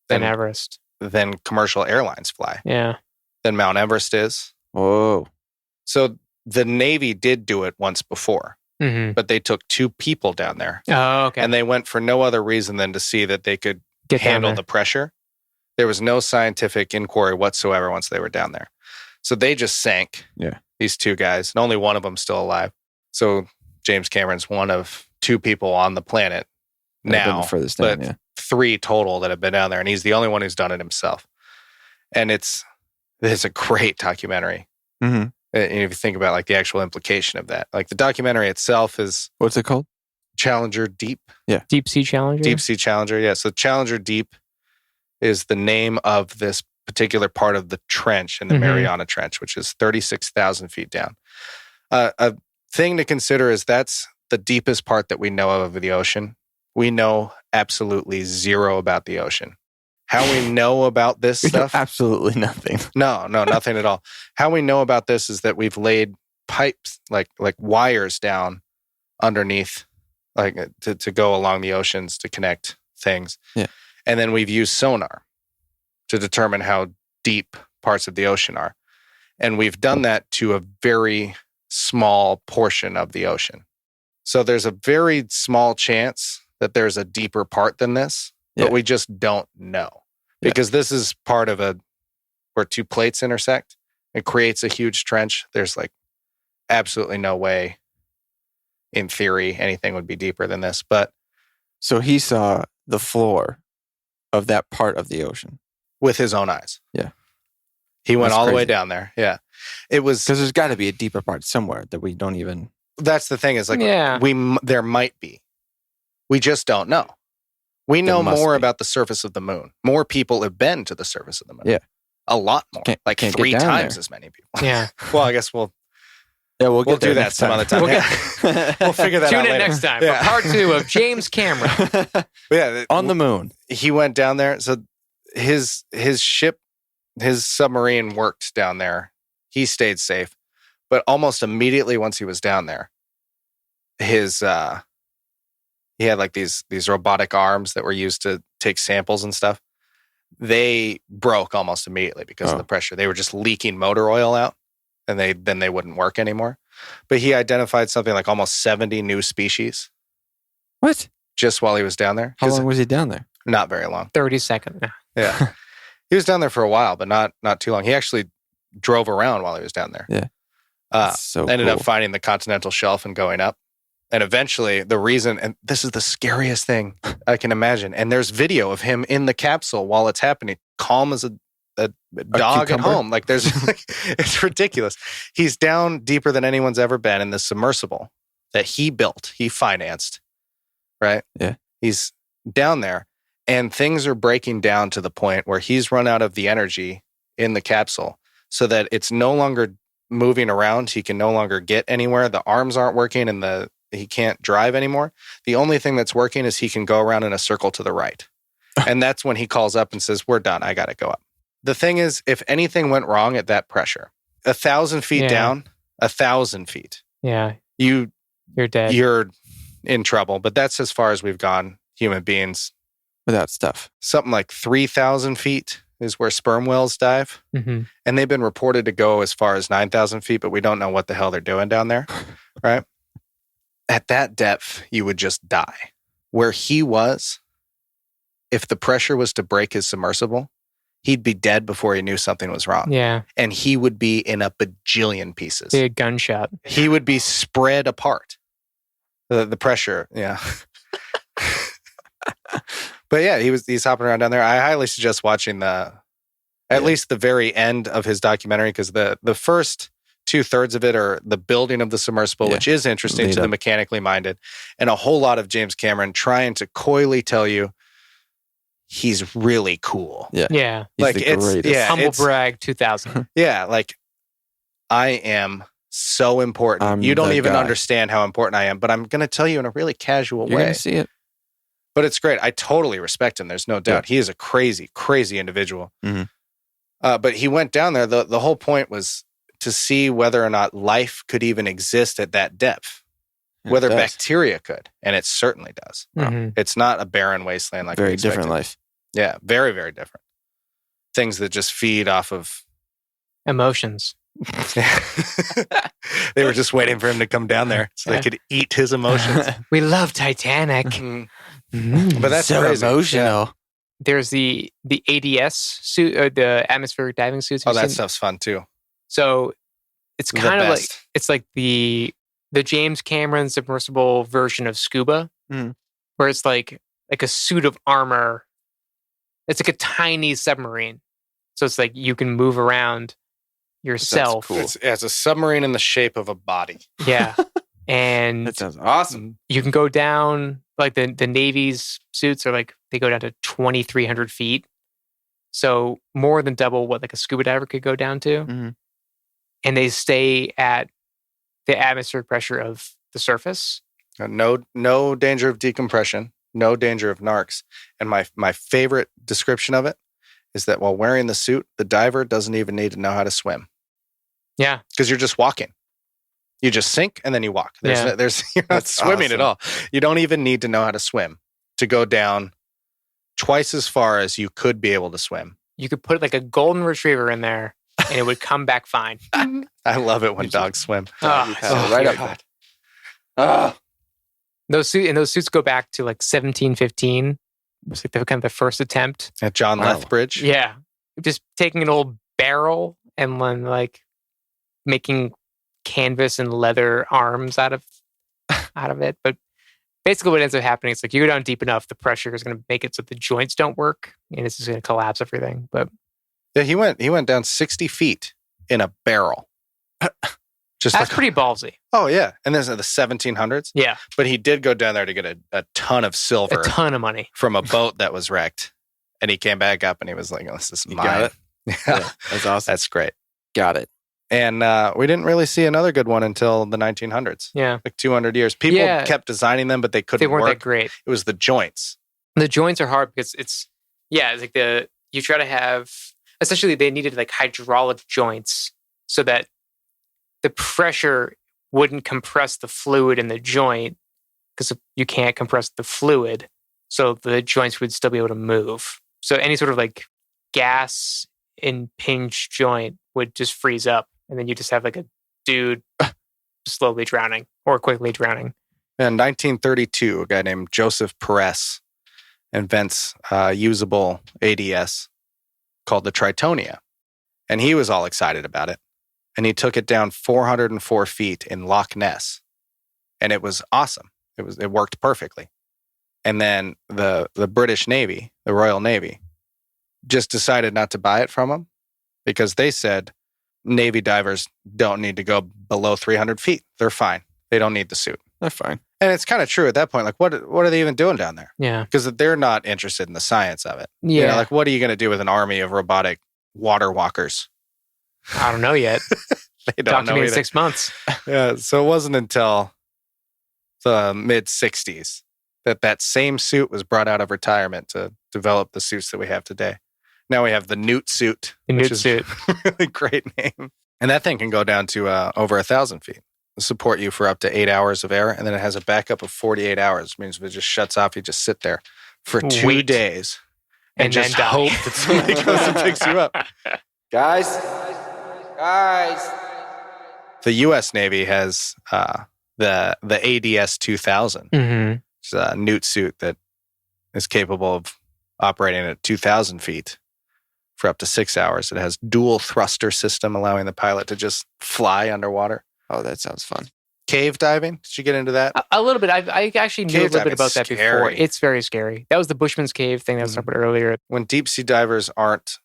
than Everest,
than commercial airlines fly,
yeah,
than Mount Everest is.
Whoa.
So the Navy did do it once before,
mhm.
but they took 2 people down there.
Oh, okay.
And they went for no other reason than to see that they could
Get down
handle
there.
the pressure. There was no scientific inquiry whatsoever once they were down there. So they just sank, these 2 guys, and only one of them still alive. So James Cameron's one of 2 people on the planet
I've been
now,
the furthest down,
but
yeah.
3 total that have been down there, and he's the only one who's done it himself. And it's a great documentary.
Mm-hmm.
And if you think about like the actual implication of that, like the documentary itself is
What's it called?
Challenger Deep,
Deep Sea Challenger.
Deep Sea Challenger. Yeah. So Challenger Deep is the name of this particular part of the trench in the
Mhm.
Mariana Trench, which is 36,000 feet down. A thing to consider is that's the deepest part that we know of the ocean. We know absolutely zero about the ocean. How we know about this
We know
stuff?
absolutely nothing.
No, nothing at all. How we know about this is that we've laid pipes, like wires down underneath, like to go along the oceans to connect things.
Yeah.
And then we've used sonar to determine how deep parts of the ocean are. And we've done that to a very small portion of the ocean. So there's a very small chance that there's a deeper part than this, but
Yeah.
we just don't know.
Yeah.
Because this is part of where 2 plates intersect. It creates a huge trench. There's like absolutely no way, in theory, anything would be deeper than this. But
So he saw the floor of that part of the ocean.
with his own eyes.
Yeah.
He went
That's
all the way
crazy.
down there. Yeah. It was,
Because there's got to be a deeper part somewhere that we don't even...
that's the thing is like,
Yeah.
there might be. We just don't know. We know
must
more
be.
about the surface of the moon. More people have been to the surface of the moon.
Yeah.
A lot more.
Can't
like
get
3
down
times
there.
as many people.
Yeah.
Well, I guess we'll
Yeah, we'll
do that some other time.
We'll
Yeah. We'll figure that
Tune
out
in
later.
next time
Yeah.
for part 2 of James Cameron.
But yeah,
On the moon.
he went down there. So his ship, his submarine worked down there. He stayed safe, but almost immediately once he was down there, his he had like these robotic arms that were used to take samples and stuff. They broke almost immediately because of the pressure. They were just leaking motor oil out, and then they wouldn't work anymore. But he identified something like almost 70 new species
What?
just while he was down there.
How
'Cause
long was he down there?
Not very long.
30 seconds.
Yeah. He was down there for a while, but not too long. He actually drove around while he was down there.
Yeah.
Ended
So
up
cool.
finding the continental shelf and going up. And eventually the reason, and this is the scariest thing I can imagine. And there's video of him in the capsule while it's happening, calm as a dog at
cucumber?
home. Like there's, it's ridiculous. He's down deeper than anyone's ever been in this submersible that he built, he financed, right?
Yeah.
He's down there and things are breaking down to the point where he's run out of the energy in the capsule so that it's no longer moving around. He can no longer get anywhere. The arms aren't working and he can't drive anymore. The only thing that's working is he can go around in a circle to the right. And that's when he calls up and says, we're done. I got to go up. The thing is, if anything went wrong at that pressure, 1,000 feet
Yeah.
down, 1,000 feet,
Yeah.
you're
Dead.
in trouble. But that's as far as we've gone, human beings.
Without stuff.
Something like 3,000 feet is where sperm whales dive.
Mm-hmm.
And they've been reported to go as far as 9,000 feet, but we don't know what the hell they're doing down there, right? At that depth, you would just die. Where he was, if the pressure was to break his submersible, he'd be dead before he knew something was wrong.
Yeah.
And he would be in a bajillion pieces.
Be a gunshot.
He would be spread apart. The pressure, yeah. But yeah, he's hopping around down there. I highly suggest watching at least the very end of his documentary, because the first 2/3 of it are the building of the submersible, which is interesting to the mechanically minded, and a whole lot of James Cameron trying to coyly tell you he's really cool.
Yeah.
Yeah.
He's
Like,
the
it's-
greatest.
yeah.
Humble
it's-
brag 2000.
Yeah, like I am so important.
I'm
You don't
the
even
guy.
understand how important I am, but I'm going to tell you in a really casual
You're
way.
going to see it.
But it's great. I totally respect him. There's no doubt. He is a crazy, crazy individual.
Mhm.
But he went down there. The whole point was to see whether or not life could even exist at that depth,
It
whether
does.
bacteria could. And it certainly does.
Mhm.
It's not a barren wasteland like we
Very
expected.
different life.
Yeah, very, very different. Things that just feed off of...
Emotions.
They were just waiting for him to come down there so they could eat his emotions.
We love Titanic.
But that's
so
crazy.
emotional.
There's the ADS suit, or the atmospheric diving suits.
Oh,
you've
that
seen.
stuff's fun too.
So it's
The
kind of like
best.
it's like the James Cameron submersible version of scuba,
Mhm.
where it's like a suit of armor. It's like a tiny submarine, so it's like you can move around yourself.
cool.
It's a submarine in the shape of a body.
Yeah, and
That sounds awesome.
you can go down, like the Navy's suits are like, they go down to 2,300 feet. So more than double what like a scuba diver could go down to.
Mhm.
And they stay at the atmospheric pressure of the surface.
No danger of decompression, no danger of narcs. And my favorite description of it is that while wearing the suit, the diver doesn't even need to know how to swim,
Yeah.
because you're just walking. You just sink and then you walk. You're not
That's
swimming at
awesome.
all. You don't even need to know how to swim to go down twice as far as you could be able to swim.
You could put like a golden retriever in there and it would come back fine.
I love it when dogs swim.
Oh,
Oh, right up
God.
there.
those suits go back to like 1715. It's like the kind of the first attempt.
At John
Wow.
Lethbridge.
Yeah. Just taking an old barrel and then like making canvas and leather arms out of it. But basically what ends up happening is like you go down deep enough, the pressure is going to make it so the joints don't work and it's just going to collapse everything. But
Yeah, he went down 60 feet in a barrel. Just
that's
like,
pretty ballsy.
oh yeah. And this is the 1700s.
Yeah.
But he did go down there to get a ton of silver
A ton of money.
from a boat that was wrecked. And he came back up and he was like, oh, this is
You
mine.
got it?
Yeah,
Yeah, that's awesome.
that's great.
Got it.
And we didn't really see another good one until the 1900s,
Yeah.
like 200 years. People
Yeah.
kept designing them, but they
They
couldn't
weren't that
work.
great.
It was the joints.
The joints are hard because it's like you try to have, essentially they needed like hydraulic joints so that the pressure wouldn't compress the fluid in the joint, because you can't compress the fluid, so the joints would still be able to move. So any sort of like gas impinged joint would just freeze up, and then you just have like a dude slowly drowning or quickly drowning.
In 1932, a guy named Joseph Perez invents a usable ADS called the Tritonia. And he was all excited about it. And he took it down 404 feet in Loch Ness. And it was awesome. It worked perfectly. And then the British Navy, the Royal Navy, just decided not to buy it from him because they said Navy divers don't need to go below 300 feet. They're fine. They don't need the suit.
They're fine.
And it's kind of true at that point. Like, what are they even doing down there?
Yeah.
Because they're not interested in the science of it.
Yeah.
You know, like, what are you going to do with an army of robotic water walkers?
I don't know yet.
They
Talk
don't
to
know
me in
either.
6 months.
Yeah, so it wasn't until the mid 60s that same suit was brought out of retirement to develop the suits that we have today. Now we have the Newt suit,
The
which
Newt
is
suit.
a really great name. And that thing can go down to over 1,000 feet. Support you for up to 8 hours of air, and then it has a backup of 48 hours. Which means if it just shuts off, you just sit there for 2
Wait.
days and just
then die.
hope that somebody goes and picks you up.
Guys.
The U.S. Navy has the ADS 2000.
Mm-hmm.
It's a newt suit that is capable of operating at 2,000 feet for up to 6 hours. It has dual thruster system, allowing the pilot to just fly underwater.
Oh, that sounds fun.
Cave diving? Did you get into that?
A little bit. I actually knew a
Cave
little bit
diving's
about that before.
scary.
It's very scary. That was the Bushman's Cave thing that was talked about earlier.
When deep sea divers aren't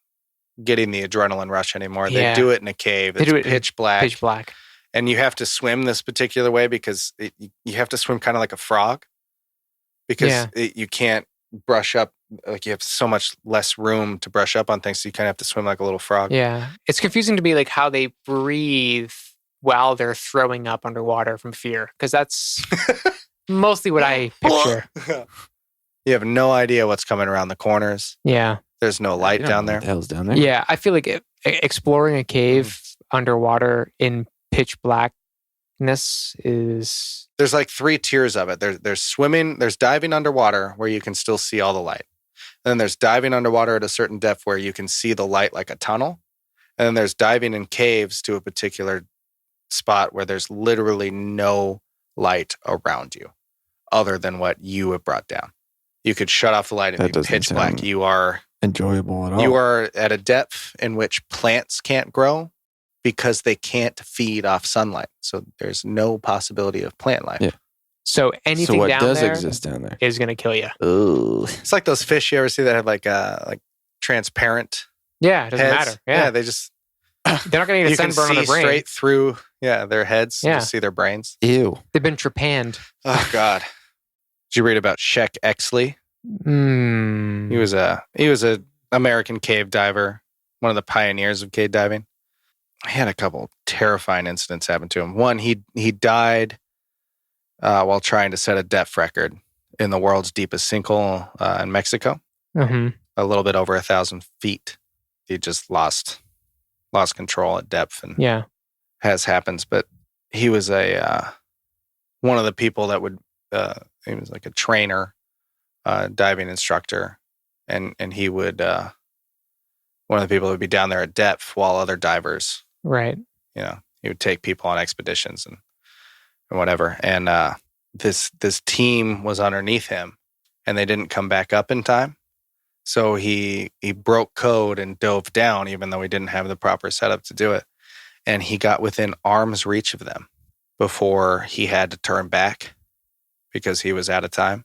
getting the adrenaline rush anymore, they
Yeah.
do it in a cave.
They
It's
do it in
pitch black.
Pitch black.
And you have to swim this particular way because you have to swim kind of like a frog because
Yeah.
you can't brush up. Like you have so much less room to brush up on things. So you kind of have to swim like a little frog.
Yeah. It's confusing to me like how they breathe while they're throwing up underwater from fear. Because that's mostly what I picture.
You have no idea what's coming around the corners.
Yeah.
There's no light
You don't
down
know
there.
What the hell's down there?
Yeah. I feel like exploring a cave underwater in pitch blackness is...
There's like 3 tiers of it. There's swimming, there's diving underwater where you can still see all the light. And then there's diving underwater at a certain depth where you can see the light like a tunnel. And then there's diving in caves to a particular spot where there's literally no light around you other than what you have brought down. You could shut off the light and
That
be
doesn't
pitch black.
sound
You are
enjoyable at all.
You are at a depth in which plants can't grow because they can't feed off sunlight. So there's no possibility of plant life.
Yeah.
So anything
so what
down
does
there
exist down there?
is going to kill you.
Oh,
It's like those fish you ever see that have like transparent
Yeah, it doesn't
heads.
matter. Yeah.
They just
They're not going to
you
get a
can
sunburn on
see
their brain.
straight through their heads.
Yeah.
You see their brains.
ew.
They've been trepanned.
Oh God. Did you read about Sheck Exley?
Mm.
He was a American cave diver, one of the pioneers of cave diving. He had a couple terrifying incidents happen to him. One, he died while trying to set a depth record in the world's deepest sinkhole in Mexico,
Mm-hmm.
a little bit over 1,000 feet. He just lost control at depth, and
Yeah.
has happens. But he was one of the people that would. He was like a trainer, diving instructor, and he would one of the people that would be down there at depth while other divers,
Right.
he would take people on expeditions and whatever. And this team was underneath him, and they didn't come back up in time. So he broke code and dove down, even though he didn't have the proper setup to do it. And he got within arm's reach of them before he had to turn back because he was out of time,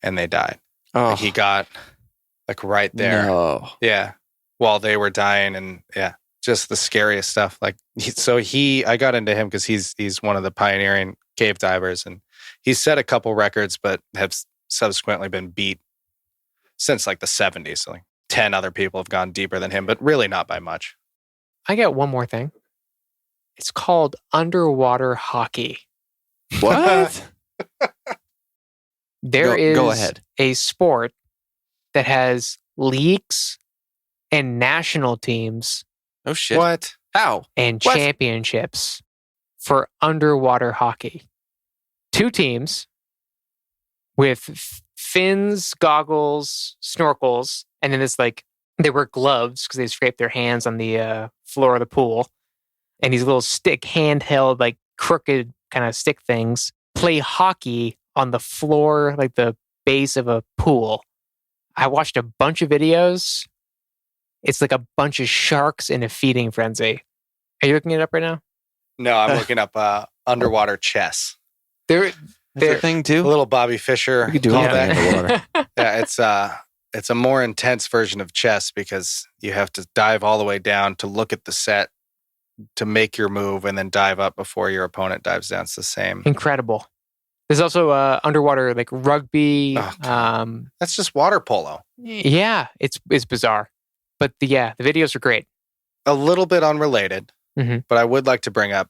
and they died.
Oh,
Like he got like right there.
No.
Yeah. While they were dying, and just the scariest stuff. Like, I got into him because he's one of the pioneering cave divers, and he's set a couple records, but have subsequently been beat since like the 70s. So like 10 other people have gone deeper than him, but really not by much.
I got one more thing. It's called underwater hockey.
What?
There is
Go ahead.
a sport that has leagues and national teams
Oh shit.
What?
How?
and
What?
championships for underwater hockey. 2 teams with fins, goggles, snorkels, and then it's like they wear gloves because they scrape their hands on the floor of the pool. And these little handheld, like crooked kind of stick things, play hockey on the floor, like the base of a pool. I watched a bunch of videos. It's like a bunch of sharks in a feeding frenzy. Are you looking it up right now?
No, I'm looking up underwater chess.
They're
That's a thing
A
too.
little Bobby Fischer.
You could do
all
anything
that.
underwater.
Yeah, it's a more intense version of chess because you have to dive all the way down to look at the set to make your move and then dive up before your opponent dives down. It's the same.
incredible. There's also underwater like rugby.
Oh, That's just water polo.
Yeah, it's bizarre, but the videos are great.
A little bit unrelated,
Mhm.
but I would like to bring up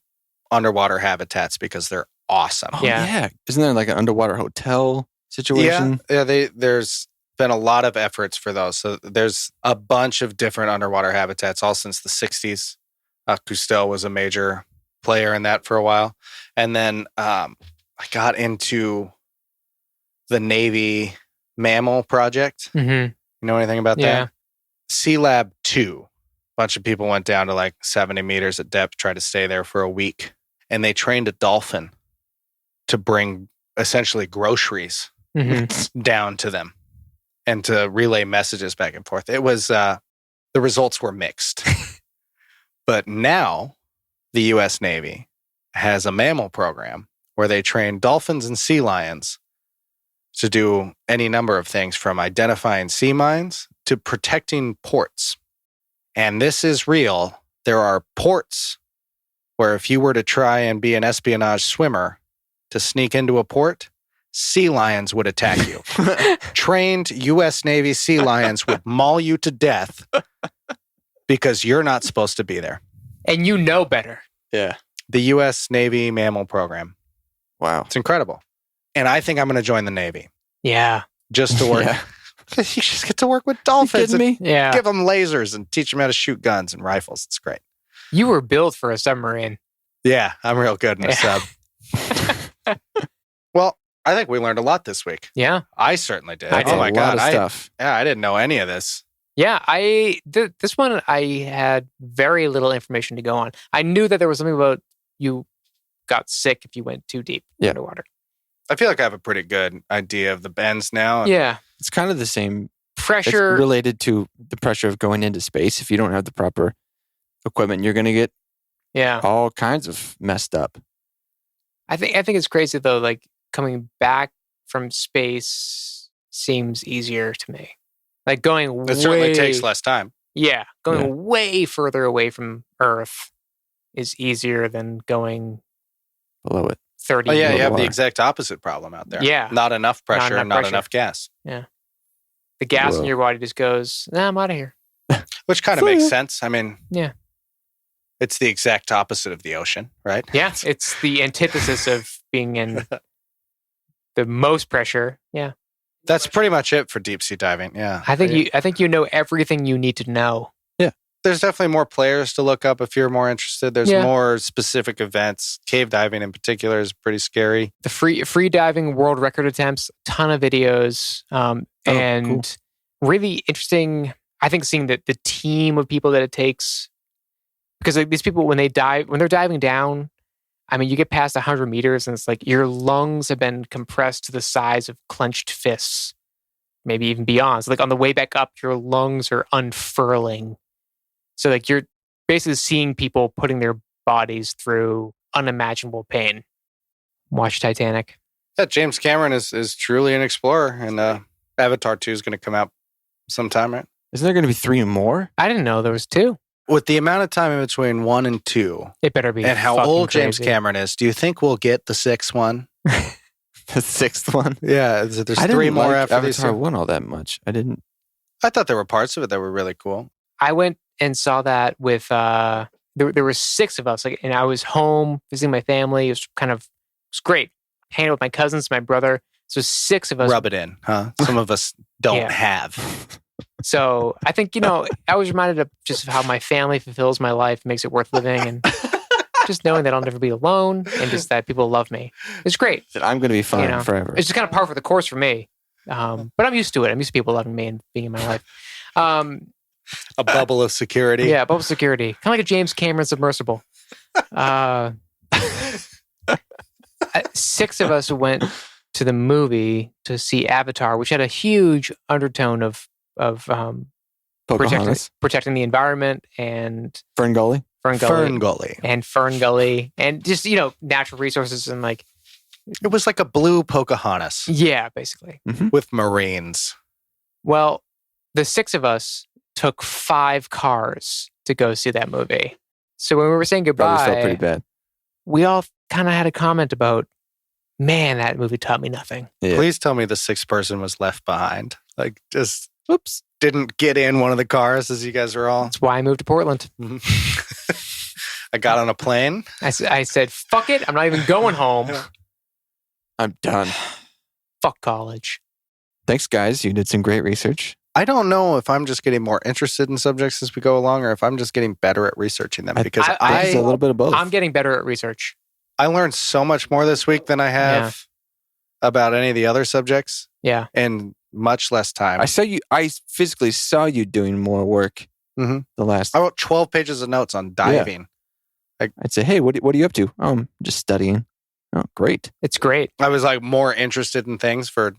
underwater habitats because they're awesome.
Oh,
Yeah.
yeah. Isn't there like an underwater hotel situation?
Yeah, there's been a lot of efforts for those. So there's a bunch of different underwater habitats, all since the 60s. Cousteau was a major player in that for a while. And then I got into the Navy Mammal Project.
Mm-hmm.
You know anything about
Yeah.
that? Sea Lab 2. A bunch of people went down to like 70 meters at depth, tried to stay there for a week. And they trained a dolphin to bring essentially groceries down to them and to relay messages back and forth. It was, the results were mixed. But now the U.S. Navy has a mammal program where they train dolphins and sea lions to do any number of things from identifying sea mines to protecting ports. And this is real. There are ports where if you were to try and be an espionage swimmer to sneak into a port, sea lions would attack you. Trained U.S. Navy sea lions would maul you to death because you're not supposed to be there.
And you know better.
Yeah.
The U.S. Navy Mammal Program.
Wow.
It's incredible. And I think I'm going to join the Navy
Yeah.
just to work.
Yeah.
You just get to work with dolphins
kidding
and
me?
Yeah.
give them lasers and teach them how to shoot guns and rifles. It's great.
You were built for a submarine.
Yeah, I'm real good in a sub. Well, I think we learned a lot this week.
Yeah.
I certainly did.
I did.
Oh my
a
God.
lot of stuff.
I didn't know any of this.
Yeah. This one, I had very little information to go on. I knew that there was something about you got sick if you went too deep underwater.
I feel like I have a pretty good idea of the bends now.
Yeah.
It's kind of the same.
Pressure.
It's related to the pressure of going into space. If you don't have the proper equipment, you're going to get
Yeah.
all kinds of messed up.
I think it's crazy though. Like coming back from space seems easier to me. Like going
It certainly takes less time.
Yeah, going
Yeah.
way further away from Earth is easier than going
Below it.
30.
Oh, yeah,
below
you have the
water.
exact opposite problem out there.
Yeah.
Not enough pressure,
enough
not
pressure.
enough gas.
The gas in
Whoa.
your body just goes, nah, I'm out of here.
Which kind of makes sense. I mean,
Yeah.
it's the exact opposite of the ocean, right?
Yeah, it's the antithesis of being in the most pressure. Yeah,
That's pretty much it for deep sea diving. Yeah.
I think you know everything you need to know.
There's definitely more players to look up if you're more interested. There's
Yeah.
more specific events. Cave diving in particular is pretty scary.
The free diving world record attempts, ton of videos, and really interesting. I think seeing the team of people that it takes, because like these people when they're diving down, I mean, you get past 100 meters and it's like your lungs have been compressed to the size of clenched fists, maybe even beyond. So like on the way back up, your lungs are unfurling. So like you're basically seeing people putting their bodies through unimaginable pain. Watch Titanic.
Yeah, James Cameron is truly an explorer, and Avatar 2 is going to come out sometime, right?
Isn't there going to be 3 more?
I didn't know there was 2.
With the amount of time in between 1 and 2,
It better be.
and how
fucking
old James
crazy.
Cameron is, do you think we'll get the 6th one?
The 6th one?
Yeah, there's
I
3
didn't
more
like
after these.
Avatar 1 all that much. I didn't.
I thought there were parts of it that were really cool.
I went and saw that with there were 6 of us, like, and I was home visiting my family. It was great. Hanging out with my cousins, my brother. So 6 of us.
Rub it in, huh? Some of us don't
Yeah.
have.
So I think I was reminded of just how my family fulfills my life, makes it worth living, and just knowing that I'll never be alone, and just that people love me. It's great.
That I'm going to be fine forever.
It's just kind of par for the course for me. But I'm used to it. I'm used to people loving me and being in my life.
A bubble of security.
Yeah, bubble security. Kind of like a James Cameron submersible. 6 of us went to the movie to see Avatar, which had a huge undertone of
Pocahontas.
protecting the environment and
Fern Gully.
Fern Gully.
Fern Gully.
And Fern Gully. And just, natural resources and like,
It was like a blue Pocahontas
yeah, basically.
with Marines.
Well, the 6 of us took 5 cars to go see that movie. So when we were saying
Probably felt
goodbye,
pretty bad.
we all kind of had a comment about, man, that movie taught me nothing.
Yeah.
Please tell me the 6th person was left behind. Like, just, oops, didn't get in one of the cars as you guys were all.
That's why I moved to Portland.
I got on a plane.
I said, fuck it. I'm not even going home.
I'm done.
Fuck college.
Thanks, guys. You did some great research.
I don't know if I'm just getting more interested in subjects as we go along or if I'm just getting better at researching them because
I think it's a little bit of both.
I'm getting better at research.
I learned so much more this week than I have about any of the other subjects.
Yeah.
And much less time.
I physically saw you doing more work
Mhm.
the last.
I wrote 12 pages of notes on diving.
I'd say, hey, what are you up to? Oh, I'm just studying. Oh, great.
It's great.
I was like more interested in things for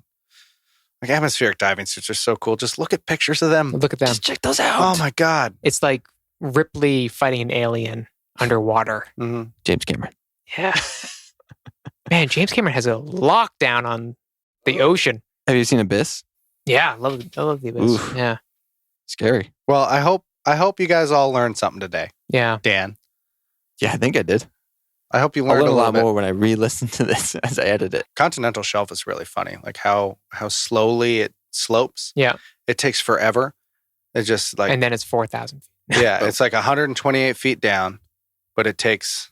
like atmospheric diving suits are so cool. Just look at pictures of them.
Look at them.
Just check those out.
Oh my God.
It's like Ripley fighting an alien underwater.
Mm-hmm.
James Cameron.
Yeah. Man, James Cameron has a lockdown on the ocean.
Have you seen Abyss?
Yeah, I love the Abyss.
Oof.
Yeah.
Scary.
Well, I hope you guys all learned something today.
Yeah.
Dan,
Yeah, I think I did.
I hope you
I'll
learned
learn
a
a lot
bit.
more when I re-listen to this as I edit it.
Continental shelf is really funny. Like how slowly it slopes.
Yeah.
It takes forever. It's just like
And then it's 4,000 feet.
yeah, it's like 128 feet down, but it takes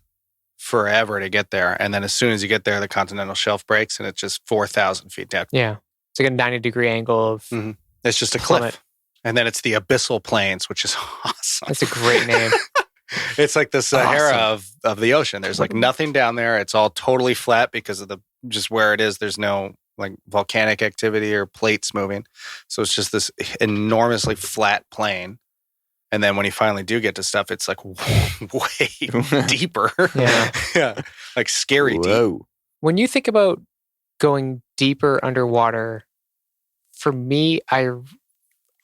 forever to get there. And then as soon as you get there, the continental shelf breaks and it's just 4,000 feet down.
Yeah. It's like a 90-degree angle of
It's just a
plummet.
cliff. And then it's the abyssal plains, which is awesome.
That's a great name.
It's like the Sahara of the ocean. There's like nothing down there. It's all totally flat because of the just where it is. There's no like volcanic activity or plates moving. So it's just this enormously flat plain. And then when you finally do get to stuff, it's like way deeper.
Yeah.
Yeah. Like scary deep.
Whoa.
When you think about going deeper underwater, for me, I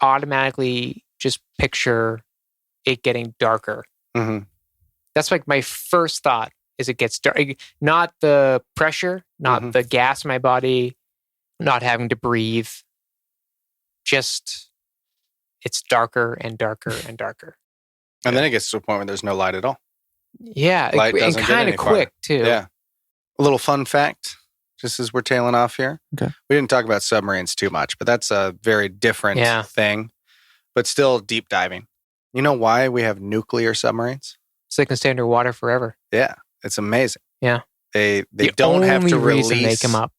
automatically just picture it getting darker.
Mm-hmm.
That's like my first thought is it gets dark. Not the pressure, not the gas in my body, not having to breathe. Just it's darker and darker and darker.
And then it gets to a point where there's no light at all.
Yeah.
Light
And
doesn't get
kind
any
of quick too.
Yeah. A little fun fact, just as we're tailing off here.
Okay.
We didn't talk about submarines too much, but that's a very different thing. But still deep diving. You know why we have nuclear submarines?
So they can stay underwater forever.
Yeah. It's amazing.
Yeah.
They
The
don't have
only
to
reason
release.
they come up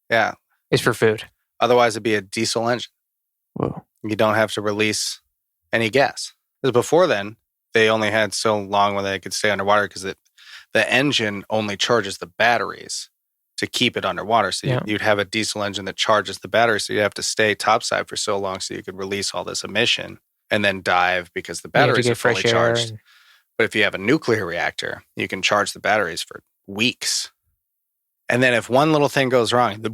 Yeah.
is for food.
Otherwise it'd be a diesel engine.
Whoa.
You don't have to release any gas. Because before then, they only had so long when they could stay underwater because the engine only charges the batteries to keep it underwater. So you'd have a diesel engine that charges the battery. So you'd have to stay topside for so long so you could release all this emission and then dive because the batteries are fully charged. But if you have a nuclear reactor, you can charge the batteries for weeks. And then if one little thing goes wrong,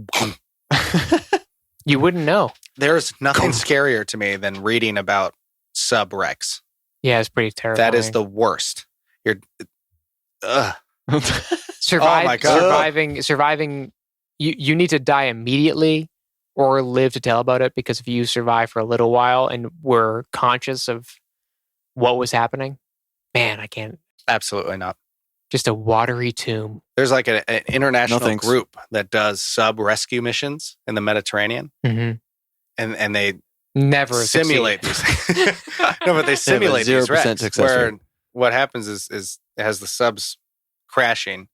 You wouldn't know.
there's nothing scarier to me than reading about sub wrecks.
Yeah, it's pretty terrifying.
That is the worst. You're, ugh. Oh my God.
Surviving. You need to die immediately or live to tell about it, because if you survive for a little while and were conscious of what was happening, man, I can't.
Absolutely not.
Just a watery tomb.
There's like an international
thanks.
group that does sub rescue missions in the Mediterranean,
Mm-hmm.
and they
Never
simulate
succeed.
these. No, but they simulate these
0%
wrecks
success
where
rate.
what happens is as the subs crashing,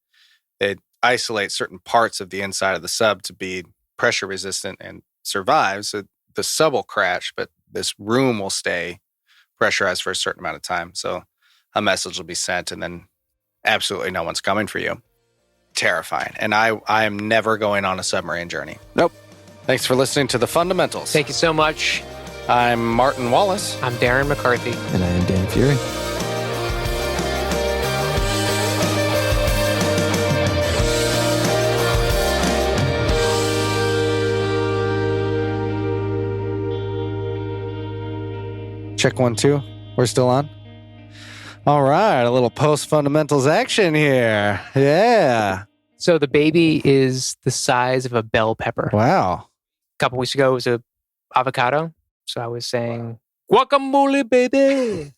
it isolates certain parts of the inside of the sub to be pressure resistant and survive. So the sub will crash, but this room will stay pressurized for a certain amount of time. So a message will be sent, and then absolutely no one's coming for you. Terrifying. And I am never going on a submarine journey.
Nope.
Thanks for listening to The Fundamentals.
Thank you so much.
I'm Martin Wallace.
I'm Darren McCarthy.
And I am Dan Fury.
Check 1, 2. We're still on? All right. A little post-fundamentals action here. Yeah.
So the baby is the size of a bell pepper.
Wow.
A couple weeks ago, it was a avocado. So I was saying, guacamole, baby.